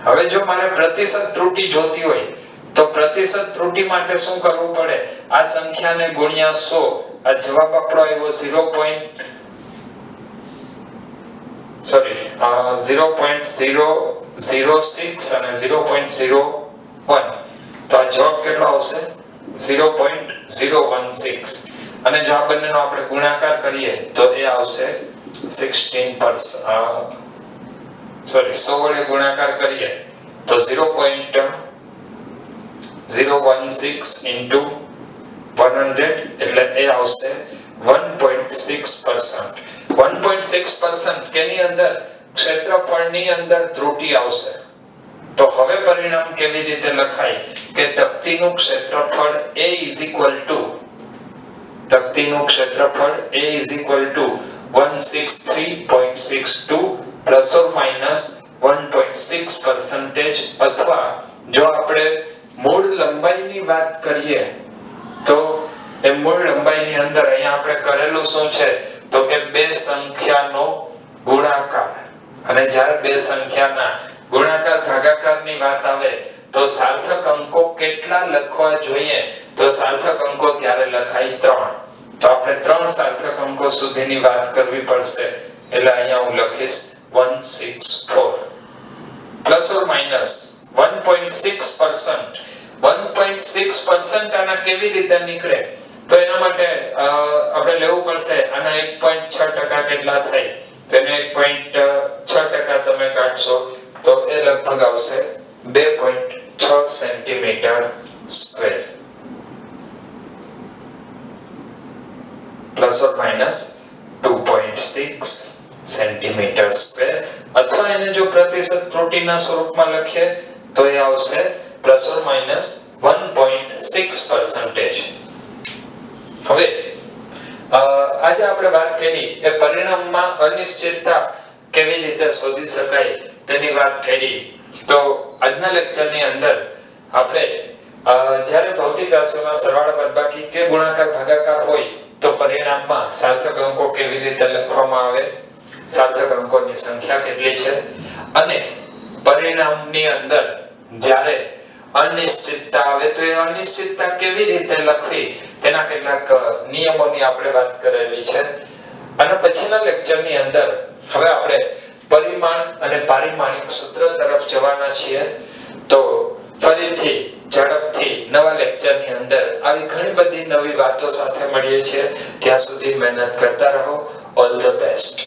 હવે જો મારે પ્રતિશત ત્રુટિ જોતી હોય તો પ્રતિશત ત્રુટિ માટે શું કરવું પડે? આ સંખ્યાને ગુણ્યા 100. આ જવાબ આપણો આવ્યો 0.006 અને 0.01. તો આ જવાબ કેટલો આવશે? 0.016. અને જો આ બંનેનો આપણે ગુણાકાર કરીએ તો એ આવશે 16%. 100 વડે ગુણાકાર કરીએ તો 0.016 into 100 એટલે એ આવશે 1.6%. 1.6% કેની અંદર? ક્ષેત્રફળની અંદર ત્રુટિ આવશે. તો હવે પરિણામ કેવી રીતે લખાય કે તક્તીનું ક્ષેત્રફળ A તક્તીનું ક્ષેત્રફળ A 163.62 પ્લસ ઓર માઈનસ 1.6% અથવા જો આપણે મૂળ લંબાઈની વાત કરીએ તો એ મૂળ લંબાઈની અંદર અહીંયા આપણે કરેલું શું છે તો કે બે સંખ્યાનો ગુણાકાર. અને જ્યારે બે સંખ્યાના ગુણાકાર ભાગાકારની વાત આવે તો સાર્થક અંકો કેટલા લખવા જોઈએ? તો સાર્થક અંકો ત્યારે લખાય 3. તો આપણે 3 સાર્થક અંકો સુધીની વાત કરવી પડશે. એટલે અહીંયા હું લખીશ 164 પ્લસ ઓર માઈનસ 1.6%. 1.6% આના કેવી રીતે નીકળે? તો એના માટે આપણે લેવું પડશે આના 1.6% કેટલા થાય? તો એને 1.6% તમે કાઢશો તો એ લગભગ આવશે 2.6 centimetre square plus or minus 2.6 centimetre square. અથવા એને જો પ્રતિશત ત્રુટિના સ્વરૂપમાં લખીએ તો એ આવશે પ્લસ ઓર માઈનસ 1.6%. હવે આજે આપણે વાત કરી એ પરિણામમાં અનિશ્ચિતતા કેવી રીતે શોધી શકાય તેની વાત કરી. તો આજના લેક્ચરની અંદર આપણે જ્યારે ભૌતિક રાશિઓના સરવાળા બાદબાકી કે ગુણાકાર ભાગાકાર હોય તો પરિણામમાં સાર્થક અંકો કેવી રીતે લખવામાં આવે, સાર્થક અંકોની સંખ્યા કેટલી છે, અને પરિણામની અંદર જ્યારે અનિશ્ચિતતા આવે તો એ અનિશ્ચિતતા કેવી રીતે લખવી તેના કેટલાક નિયમોની આપણે વાત કરેલી છે. અને પછીના લેક્ચરની અંદર હવે આપણે પરિમાણ અને પારિમાણિક સૂત્ર તરફ જવાના છીએ. તો ફરીથી ઝડપથી નવા લેક્ચરની અંદર આવી ઘણી બધી નવી વાતો સાથે મળીએ છીએ. ત્યાં સુધી મહેનત કરતા રહો. All the best.